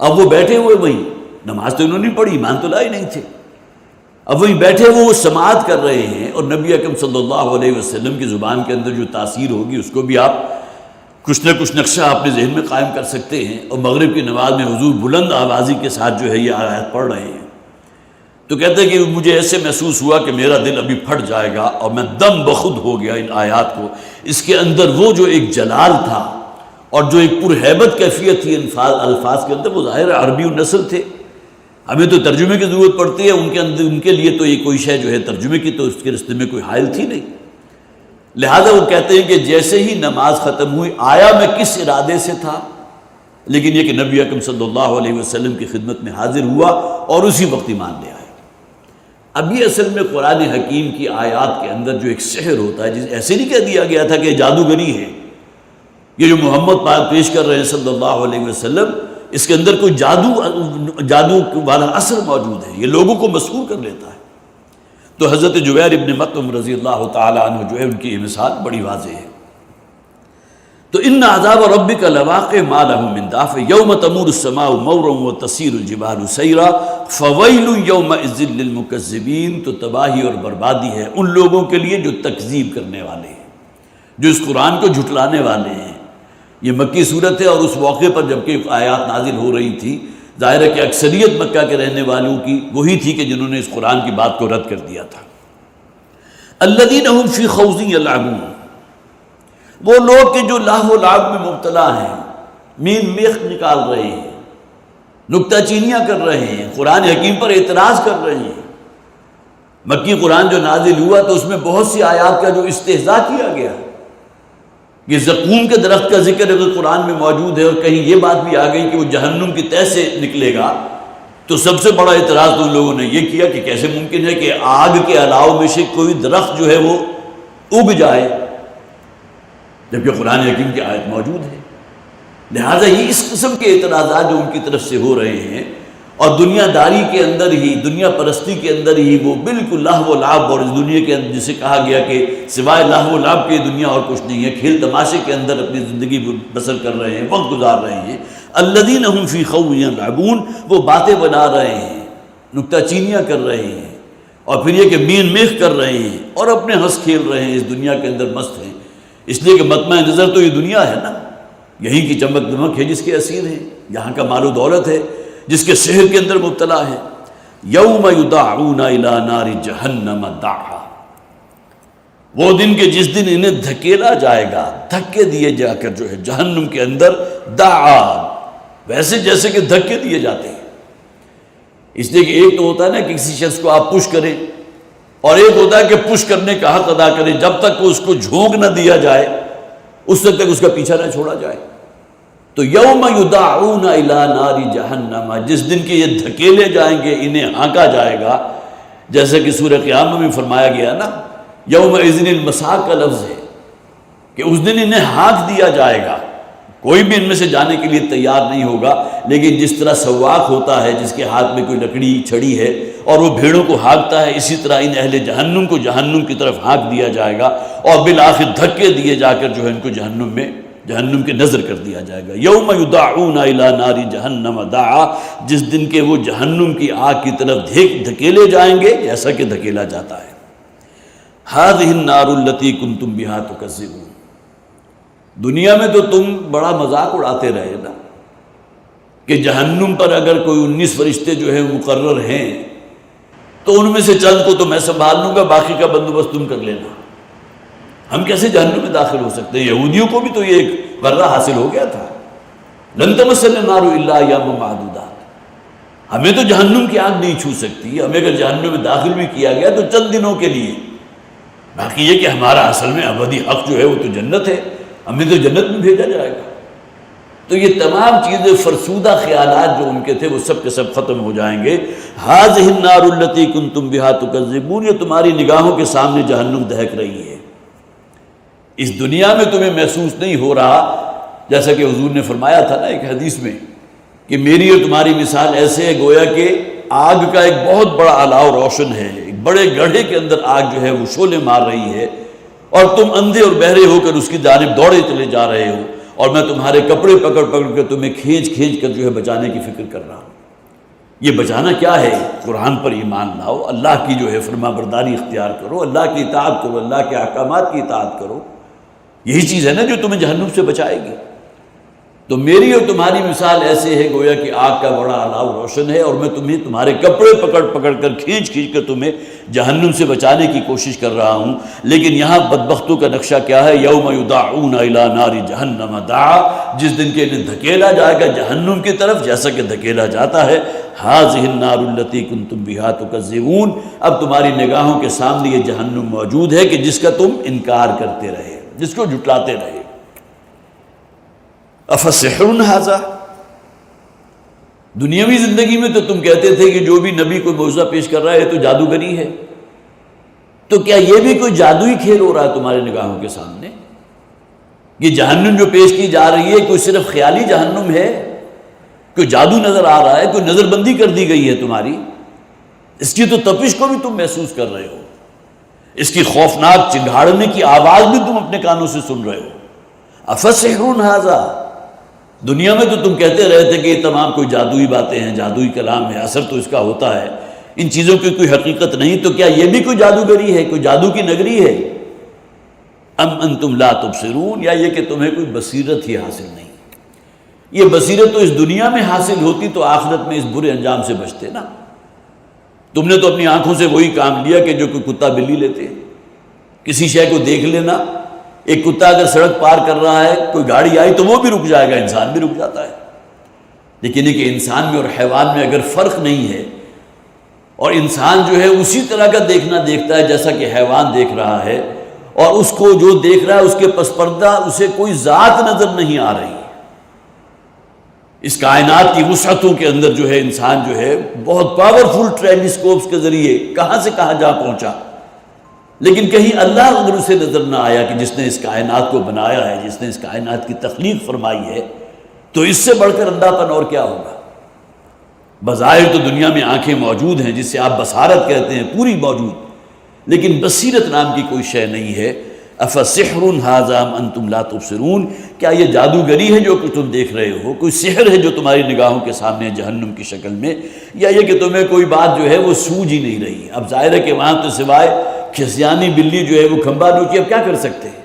Speaker 2: اب وہ بیٹھے ہوئے وہیں، نماز تو انہوں نے پڑھی، ایمان تو لائے نہیں تھے، اب وہیں بیٹھے وہ سماعت کر رہے ہیں، اور نبی اکرم صلی اللہ علیہ وسلم کی زبان کے اندر جو تاثیر ہوگی اس کو بھی آپ کچھ نہ کچھ نقشہ اپنے ذہن میں قائم کر سکتے ہیں. اور مغرب کی نماز میں حضور بلند آوازی کے ساتھ جو ہے یہ آیات پڑھ رہے ہیں. تو کہتے ہیں کہ مجھے ایسے محسوس ہوا کہ میرا دل ابھی پھٹ جائے گا، اور میں دم بخود ہو گیا ان آیات کو. اس کے اندر وہ جو ایک جلال تھا اور جو ایک پرہیبت کیفیت تھی الفاظ کے اندر، وہ ظاہر عربی النسل تھے، ہمیں تو ترجمے کی ضرورت پڑتی ہے، ان کے لیے تو یہ کوئی شے جو ہے ترجمے کی تو اس کے رستے میں کوئی حائل تھی نہیں. لہذا وہ کہتے ہیں کہ جیسے ہی نماز ختم ہوئی، آیا میں کس ارادے سے تھا، لیکن یہ کہ نبی اکرم صلی اللہ علیہ وسلم کی خدمت میں حاضر ہوا اور اسی وقت ایمان لے آئے. اب یہ اصل میں قرآن حکیم کی آیات کے اندر جو ایک سحر ہوتا ہے، جس ایسے نہیں کہہ دیا گیا تھا کہ جادوگری ہے، یہ جو محمد پاک پیش کر رہے ہیں صلی اللہ علیہ وسلم، اس کے اندر کوئی جادو والا اثر موجود ہے، یہ لوگوں کو مسحور کر لیتا ہے. تو حضرت جبیر ابن مطعم رضی اللہ تعالیٰ عنہ جو ہے ان کی مثال بڑی واضح ہے. تو ان عذاب ربک لواقع ما له من دافع یوم تمور السماء مورا وتسیر الجبال سیرا فویل یومئذ للمکذبین. تو تباہی اور بربادی ہے ان لوگوں کے لیے جو تکذیب کرنے والے ہیں، جو اس قرآن کو جھٹلانے والے ہیں. یہ مکی صورت ہے، اور اس موقع پر جبکہ آیات نازل ہو رہی تھی، ظاہر ہے کہ اکثریت مکہ کے رہنے والوں کی وہی تھی کہ جنہوں نے اس قرآن کی بات کو رد کر دیا تھا۔ الذین هم فی خوض یلعبون، وہ لوگ کہ جو لہو و لعب میں مبتلا ہیں، مین میخ نکال رہے ہیں، نکتہ چینیاں کر رہے ہیں، قرآن حکیم پر اعتراض کر رہے ہیں۔ مکی قرآن جو نازل ہوا تو اس میں بہت سی آیات کا جو استہزاء کیا گیا، یہ زقوم کے درخت کا ذکر اگر قرآن میں موجود ہے اور کہیں یہ بات بھی آ گئی کہ وہ جہنم کی تہہ سے نکلے گا، تو سب سے بڑا اعتراض تو ان لوگوں نے یہ کیا کہ کیسے ممکن ہے کہ آگ کے علاوہ میں سے کوئی درخت جو ہے وہ اگ جائے، جبکہ قرآن حکیم کی آیت موجود ہے۔ لہٰذا یہ اس قسم کے اعتراضات جو ان کی طرف سے ہو رہے ہیں، اور دنیا داری کے اندر ہی، دنیا پرستی کے اندر ہی وہ بالکل لہو و لعب، اور اس دنیا کے اندر جسے کہا گیا کہ سوائے لہو و لعب کے دنیا اور کچھ نہیں ہے، کھیل تماشے کے اندر اپنی زندگی بسر کر رہے ہیں، وقت گزار رہے ہیں۔ الذین هم فی خوض یلعبون، وہ باتیں بنا رہے ہیں، نکتہ چینیاں کر رہے ہیں، اور پھر یہ کہ مین میخ کر رہے ہیں، اور اپنے ہنس کھیل رہے ہیں، اس دنیا کے اندر مست ہیں، اس لیے کہ مطمع نظر تو یہ دنیا ہے نا، یہیں کی چمک دمک ہے جس کے اسیر ہیں، یہاں کا مال و دولت ہے جس کے شہر کے اندر مبتلا ہے۔ یوم یدعون الی نار جہنم دعا، وہ دن کے جس دن انہیں دھکیلا جائے گا، دھکے دیے جا کر جو ہے جہنم کے اندر، دعا، ویسے جیسے کہ دھکے دیے جاتے ہیں۔ اس لیے کہ ایک تو ہوتا ہے نا کہ کسی شخص کو آپ پش کریں، اور ایک ہوتا ہے کہ پش کرنے کا حق ادا کریں، جب تک اس کو جھونک نہ دیا جائے اس وقت تک اس کا پیچھا نہ چھوڑا جائے۔ تو یوم یدعون الی نار جہنم، جس دن کے یہ دھکیلے جائیں گے، انہیں ہانکا جائے گا، جیسے کہ سورہ قیامہ میں فرمایا گیا نا، یوم اذن المساق کا لفظ ہے کہ اس دن انہیں ہانک دیا جائے گا، کوئی بھی ان میں سے جانے کے لیے تیار نہیں ہوگا، لیکن جس طرح سواق ہوتا ہے جس کے ہاتھ میں کوئی لکڑی چھڑی ہے اور وہ بھیڑوں کو ہانکتا ہے، اسی طرح ان اہل جہنم کو جہنم کی طرف ہانک دیا جائے گا، اور بالآخر دھکے دیے جا کر جو ہے ان کو جہنم کے نظر کر دیا جائے گا۔ یوم یدعون الی نار جہنم دعا، جس دن کے وہ جہنم کی آگ کی طرف دھکیلے جائیں گے جیسا کہ دھکیلا جاتا ہے۔ ہذہ النار التی کنتم بہا تکذبون، دنیا میں تو تم بڑا مذاق اڑاتے رہے نا کہ جہنم پر اگر کوئی 19 فرشتے جو ہیں مقرر ہیں تو ان میں سے چند کو تو میں سنبھال لوں گا، باقی کا بندوبست تم کر لینا۔ ہم کیسے جہنم میں داخل ہو سکتے ہیں؟ یہودیوں کو بھی تو یہ ایک غرہ حاصل ہو گیا تھا، لن تمسنا النار الا ایاما معدودات، ہمیں تو جہنم کی آگ نہیں چھو سکتی، ہمیں اگر جہنم میں داخل بھی کیا گیا تو چند دنوں کے لیے، باقی یہ کہ ہمارا اصل میں ابدی حق جو ہے وہ تو جنت ہے، ہمیں تو جنت میں بھیجا جائے گا۔ تو یہ تمام چیزیں، فرسودہ خیالات جو ان کے تھے وہ سب کے سب ختم ہو جائیں گے۔ ھذہ النار التی کنتم بہا تکذبون، یہ تمہاری نگاہوں کے سامنے جہنم دہک رہی ہے، اس دنیا میں تمہیں محسوس نہیں ہو رہا، جیسا کہ حضور نے فرمایا تھا نا ایک حدیث میں کہ میری اور تمہاری مثال ایسے ہے گویا کہ آگ کا ایک بہت بڑا الاؤ روشن ہے، ایک بڑے گڑھے کے اندر آگ جو ہے وہ شعلے مار رہی ہے، اور تم اندھے اور بہرے ہو کر اس کی جانب دوڑے چلے جا رہے ہو، اور میں تمہارے کپڑے پکڑ پکڑ کر تمہیں کھینچ کر جو ہے بچانے کی فکر کر رہا ہوں۔ یہ بچانا کیا ہے؟ قرآن پر ایمان لاؤ، اللہ کی جو ہے فرما برداری اختیار کرو، اللہ کی اطاعت کرو، اللہ کے احکامات کی اطاعت کرو، یہی چیز ہے نا جو تمہیں جہنم سے بچائے گی۔ تو میری اور تمہاری مثال ایسے ہے گویا کہ آگ کا بڑا الاؤ روشن ہے، اور میں تمہیں تمہارے کپڑے پکڑ پکڑ کر کھینچ کر تمہیں جہنم سے بچانے کی کوشش کر رہا ہوں۔ لیکن یہاں بدبختوں کا نقشہ کیا ہے؟ یوم یدعون الی نار جہنم دعا، جس دن کے انہیں دھکیلا جائے گا جہنم کی طرف جیسا کہ دھکیلا جاتا ہے۔ ھذہ النار التی کنتم بہا تکذبون، اب تمہاری نگاہوں کے سامنے یہ جہنم موجود ہے کہ جس کا تم انکار کرتے رہے، جس کو جھٹلاتے رہے۔ افسحر ھذا، دنیاوی زندگی میں تو تم کہتے تھے کہ جو بھی نبی کوئی معجزہ پیش کر رہا ہے تو جادوگری ہے، تو کیا یہ بھی کوئی جادوئی کھیل ہو رہا ہے تمہارے نگاہوں کے سامنے؟ یہ جہنم جو پیش کی جا رہی ہے کوئی صرف خیالی جہنم ہے؟ کوئی جادو نظر آ رہا ہے؟ کوئی نظر بندی کر دی گئی ہے تمہاری؟ اس کی تو تپش کو بھی تم محسوس کر رہے ہو، اس کی خوفناک چنگھاڑنے کی آواز بھی تم اپنے کانوں سے سن رہے ہو۔ افسحر ھذا، دنیا میں تو تم کہتے رہے تھے کہ یہ تمام کوئی جادوئی باتیں ہیں، جادوئی کلام ہے، اثر تو اس کا ہوتا ہے، ان چیزوں کی کوئی حقیقت نہیں، تو کیا یہ بھی کوئی جادوگری ہے، کوئی جادو کی نگری ہے؟ ام انتم لا تبصرون، یا یہ کہ تمہیں کوئی بصیرت ہی حاصل نہیں۔ یہ بصیرت تو اس دنیا میں حاصل ہوتی تو آخرت میں اس برے انجام سے بچتے نا۔ تم نے تو اپنی آنکھوں سے وہی کام لیا کہ جو کوئی کتا بلی لیتے ہیں۔ کسی شے کو دیکھ لینا، ایک کتا اگر سڑک پار کر رہا ہے، کوئی گاڑی آئی تو وہ بھی رک جائے گا، انسان بھی رک جاتا ہے۔ لیکن یہ کہ انسان میں اور حیوان میں اگر فرق نہیں ہے، اور انسان جو ہے اسی طرح کا دیکھنا دیکھتا ہے جیسا کہ حیوان دیکھ رہا ہے، اور اس کو جو دیکھ رہا ہے اس کے پس پردہ اسے کوئی ذات نظر نہیں آ رہی۔ اس کائنات کی وسعتوں کے اندر جو ہے انسان جو ہے بہت پاورفل ٹیلیسکوپس کے ذریعے کہاں سے کہاں جا پہنچا، لیکن کہیں اللہ اگر اسے نظر نہ آیا کہ جس نے اس کائنات کو بنایا ہے، جس نے اس کائنات کی تخلیق فرمائی ہے، تو اس سے بڑھ کر اندھا پن اور کیا ہوگا؟ بظاہر تو دنیا میں آنکھیں موجود ہیں، جس سے آپ بصارت کہتے ہیں، پوری موجود، لیکن بصیرت نام کی کوئی شے نہیں ہے۔ افسحر ھذا ام انتم لا تبصرون، کیا یہ جادوگری ہے جو کہ تم دیکھ رہے ہو، کوئی سحر ہے جو تمہاری نگاہوں کے سامنے ہے جہنم کی شکل میں، یا یہ کہ تمہیں کوئی بات جو ہے وہ سوجھ ہی نہیں رہی؟ اب ظاہر ہے کہ وہاں تو سوائے کھسیانی بلی جو ہے وہ کھمبا نوچی، اب کیا کر سکتے ہیں؟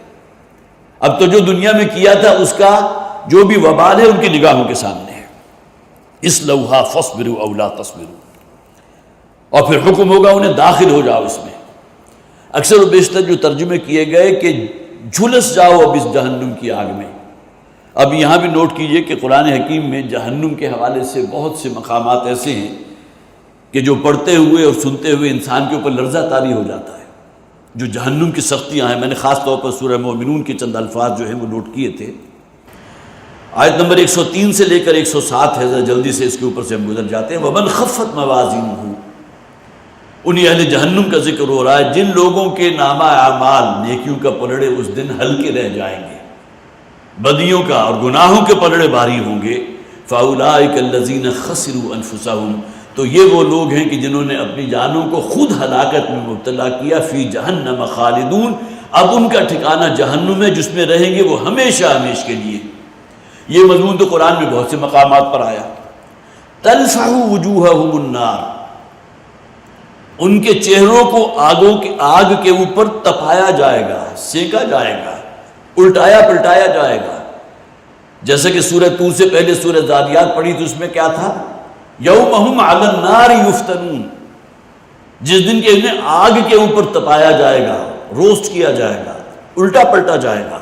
Speaker 2: اب تو جو دنیا میں کیا تھا اس کا جو بھی وبال ہے ان کی نگاہوں کے سامنے ہے۔ اصلوھا فاصبروا او لا تصبروا، اور پھر حکم ہوگا انہیں داخل ہو جاؤ اس میں۔ اکثر و بیشتر جو ترجمے کیے گئے کہ جھلس جاؤ اب اس جہنم کی آگ میں۔ اب یہاں بھی نوٹ کیجئے کہ قرآن حکیم میں جہنم کے حوالے سے بہت سے مقامات ایسے ہیں کہ جو پڑھتے ہوئے اور سنتے ہوئے انسان کے اوپر لرزہ طاری ہو جاتا ہے۔ جو جہنم کی سختیاں ہیں، میں نے خاص طور پر سورہ مومنون کے چند الفاظ جو ہیں وہ نوٹ کیے تھے۔ آیت نمبر 103 سے لے کر 107 ہے، ذرا جلدی سے اس کے اوپر سے ہم گزر جاتے ہیں۔ وَمَنْ خَفَّتْ مَوَازِينُهُ، انہی اہل جہنم کا ذکر ہو رہا ہے جن لوگوں کے نامہ اعمال نیکیوں کا پلڑے اس دن ہلکے رہ جائیں گے، بدیوں کا اور گناہوں کے پلڑے بھاری ہوں گے۔ فَأُولَٰئِكَ الَّذِينَ خَسِرُوا أَنفُسَهُمْ، تو یہ وہ لوگ ہیں کہ جنہوں نے اپنی جانوں کو خود ہلاکت میں مبتلا کیا۔ فی جہنم خالدون، اب ان کا ٹھکانہ جہنم ہے جس میں رہیں گے وہ ہمیشہ ہمیش کے لیے۔ یہ مضمون تو قرآن میں بہت سے مقامات پر آیا۔ تلفح وجوہہم النار، ان کے چہروں کو آگ کے اوپر تپایا جائے گا، سینکا جائے گا، الٹایا پلٹایا جائے گا۔ جیسے کہ سورہ طور سے پہلے سورہ ذاریات پڑھی تو اس میں کیا تھا؟ یومہم علی النار یفتنون، جس دن کہ انہیں آگ کے اوپر تپایا جائے گا، روسٹ کیا جائے گا، الٹا پلٹا جائے گا۔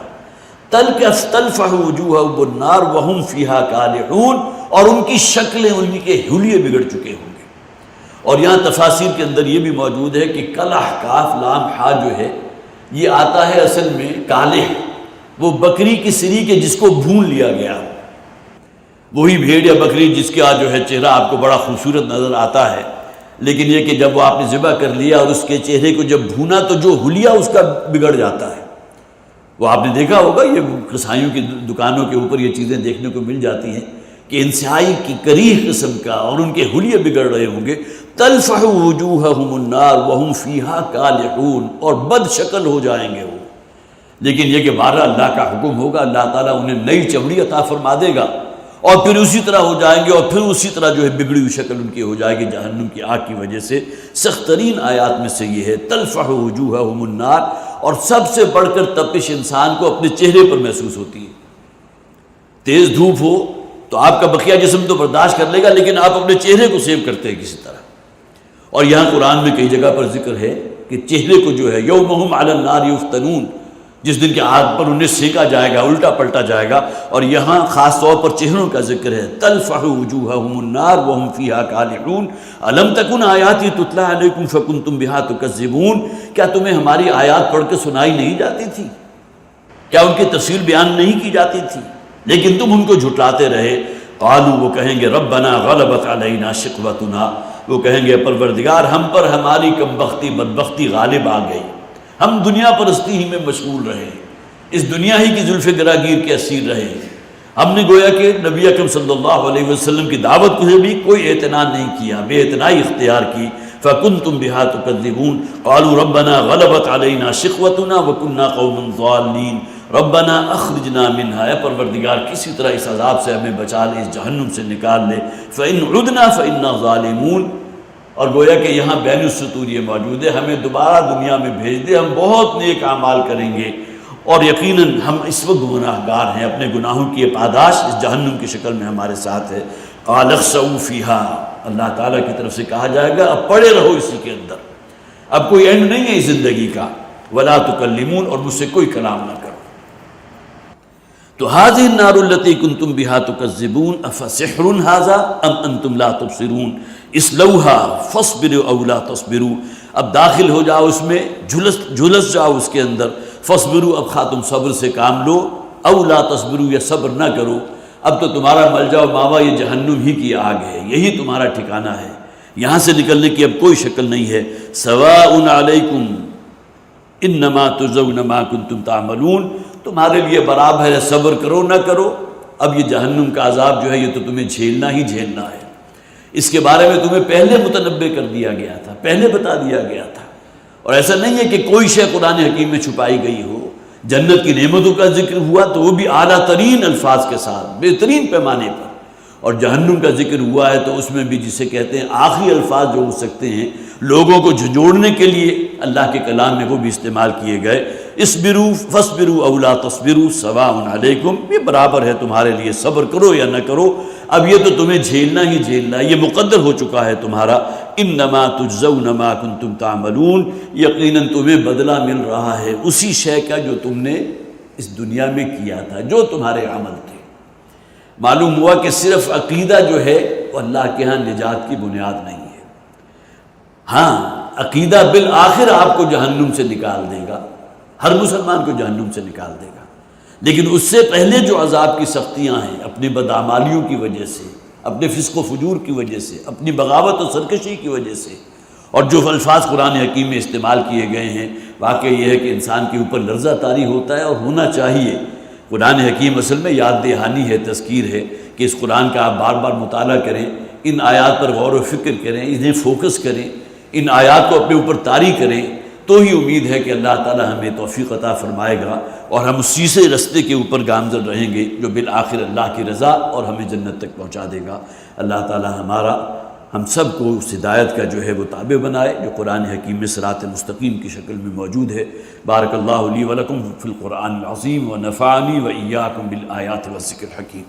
Speaker 2: تلفح وجوہہم النار وہم فیہا کالحون، اور ان کی شکلیں، ان کے حلیے بگڑ چکے ہوں گے۔ اور یہاں تفاسیر کے اندر یہ بھی موجود ہے کہ کلح، کاف لام ہا جو ہے یہ آتا ہے اصل میں کالح، وہ بکری کی سری کے جس کو بھون لیا گیا، وہی بھیڑ یا بکری جس کا جو ہے چہرہ آپ کو بڑا خوبصورت نظر آتا ہے، لیکن یہ کہ جب وہ آپ نے ذبح کر لیا اور اس کے چہرے کو جب بھونا تو جو حلیہ اس کا بگڑ جاتا ہے۔ وہ آپ نے دیکھا ہوگا، یہ قصائیوں کی دکانوں کے اوپر یہ چیزیں دیکھنے کو مل جاتی ہیں کہ انتہائی کی کریہ قسم کا، اور ان کے حلیے بگڑ رہے ہوں گے۔ تلفح وجوہہم النار وہم فیہا کالحون، اور بد شکل ہو جائیں گے وہ۔ لیکن یہ کہ بارہ اللہ کا حکم ہوگا، اللہ تعالیٰ انہیں نئی چمڑی عطا فرما دے گا، اور پھر اسی طرح ہو جائیں گے، اور پھر اسی طرح جو ہے بگڑی ہوئی شکل ان کی ہو جائے گی جہنم کی آگ کی وجہ سے۔ سخت ترین آیات میں سے یہ ہے تلفح وجوہہم النار، اور سب سے بڑھ کر تپش انسان کو اپنے چہرے پر محسوس ہوتی ہے۔ تیز دھوپ ہو تو آپ کا بقیہ جسم تو برداشت کر لے گا، لیکن آپ اپنے چہرے کو سیو کرتے ہیں کسی طرح۔ اور یہاں قرآن میں کئی جگہ پر ذکر ہے کہ چہرے کو جو ہے یومہم علی النار یفتنون، جس دن کے آگ پر انہیں سینکا جائے گا، الٹا پلٹا جائے گا۔ اور یہاں خاص طور پر چہروں کا ذکر ہے، تلفح وجوہہم النار وہم فیہا کالحون الم تکن آیاتی تتلی علیکم فکنتم بہا تکذبون، کیا تمہیں ہماری آیات پڑھ کے سنائی نہیں جاتی تھی؟ کیا ان کی تفصیل بیان نہیں کی جاتی تھی؟ لیکن تم ان کو جھٹلاتے رہے۔ قالوا، وہ کہیں گے ربنا غلبت علینا شقوتنا، وہ کہیں گے پروردگار ہم پر ہماری کم بختی بدبختی غالب آ گئی، ہم دنیا پرستی ہی میں مشغول رہے، اس دنیا ہی کی زلف گراگیر کے اسیر رہے۔ ہم نے گویا کہ نبی اکرم صلی اللہ علیہ وسلم کی دعوت کو بھی کوئی اعتنا نہیں کیا، بے اعتنائی اختیار کی۔ فَكُنْتُمْ بِهَا تُكَذِّبُونَ قَالُوا رَبَّنَا غَلَبَتْ عَلَيْنَا شِقْوَتُنَا وَكُنَّا قَوْمًا ضَالِّينَ رَبَّنَا أَخْرِجْنَا مِنْهَا، اے پروردگار کسی طرح اس عذاب سے ہمیں بچا لے، اس جہنم سے نکال لے۔ فَإِنْ عُدْنَا فَإِنَّا ظَالِمُونَ، اور گویا کہ یہاں بین السطور یہ موجود ہے، ہمیں دوبارہ دنیا میں بھیج دے، ہم بہت نیک اعمال کریں گے، اور یقیناً ہم اس وقت گناہ گار ہیں، اپنے گناہوں کی یہ پاداش اس جہنم کی شکل میں ہمارے ساتھ ہے۔ قال اخسؤوا فیہا، اللہ تعالیٰ کی طرف سے کہا جائے گا اب پڑے رہو اسی کے اندر، اب کوئی اینڈ نہیں ہے اس زندگی کا۔ ولا تکلمون، اور مجھ سے کوئی کلام نہ کرو۔ تو هذه النار التي كنتم بها تكذبون افسحر هذا ام انتم لا تبصرون اصلوها فاصبروا او لا تصبروا، اب داخل ہو جاؤ اس میں، جھلس جاؤ اس کے اندر۔ فاصبروا، اب خواہ تم صبر سے کام لو، او لا تصبروا، یا صبر نہ کرو، اب تو تمہارا ملجا و ماوا یہ جہنم ہی کی آگ ہے، یہی تمہارا ٹھکانہ ہے، یہاں سے نکلنے کی اب کوئی شکل نہیں ہے۔ سواء علیکم انما تجزون ما کنتم تعملون، تمہارے لیے برابر ہے، صبر کرو نہ کرو، اب یہ جہنم کا عذاب جو ہے یہ تو تمہیں جھیلنا ہی جھیلنا ہے۔ اس کے بارے میں تمہیں پہلے متنبع کر دیا گیا تھا، پہلے بتا دیا گیا تھا، اور ایسا نہیں ہے کہ کوئی شے قرآن حکیم میں چھپائی گئی ہو۔ جنت کی نعمتوں کا ذکر ہوا تو وہ بھی اعلیٰ ترین الفاظ کے ساتھ، بہترین پیمانے پر، اور جہنم کا ذکر ہوا ہے تو اس میں بھی جسے کہتے ہیں آخری الفاظ جو ہو سکتے ہیں لوگوں کو جھنجھوڑنے کے لیے اللہ کے کلام میں وہ بھی استعمال کیے گئے۔ اصبروا فاصبروا او لا تصبروا سواء علیکم، یہ برابر ہے تمہارے لیے، صبر کرو یا نہ کرو، اب یہ تو تمہیں جھیلنا ہی جھیلنا ہے، یہ مقدر ہو چکا ہے تمہارا۔ انما تجزون ما کنتم تعملون، یقیناً تمہیں بدلہ مل رہا ہے اسی شے کا جو تم نے اس دنیا میں کیا تھا، جو تمہارے عمل تھے۔ معلوم ہوا کہ صرف عقیدہ جو ہے وہ اللہ کے ہاں نجات کی بنیاد نہیں ہے۔ ہاں عقیدہ بالآخر آپ کو جہنم سے نکال دے گا، ہر مسلمان کو جہنم سے نکال دے گا، لیکن اس سے پہلے جو عذاب کی سختیاں ہیں اپنی بدعمالیوں کی وجہ سے، اپنے فسق و فجور کی وجہ سے، اپنی بغاوت و سرکشی کی وجہ سے، اور جو الفاظ قرآن حکیم میں استعمال کیے گئے ہیں، واقع یہ ہے کہ انسان کے اوپر لرزہ طاری ہوتا ہے، اور ہونا چاہیے۔ قرآن حکیم اصل میں یاد دہانی ہے، تذکیر ہے کہ اس قرآن کا آپ بار بار مطالعہ کریں، ان آیات پر غور و فکر کریں، انہیں فوکس کریں، ان آیات کو اپنے اوپر طاری کریں، تو ہی امید ہے کہ اللہ تعالی ہمیں توفیق عطا فرمائے گا اور ہم اسی سے رستے کے اوپر گامزن رہیں گے جو بالآخر اللہ کی رضا اور ہمیں جنت تک پہنچا دے گا۔ اللہ تعالی ہم سب کو اس ہدایت کا جو ہے وہ تابع بنائے جو قرآن حکیم میں صراط مستقیم کی شکل میں موجود ہے۔ بارک اللہ لی ولکم فی القرآن العظیم ونفعنی وإیاکم بالآیات والذکر الحکیم۔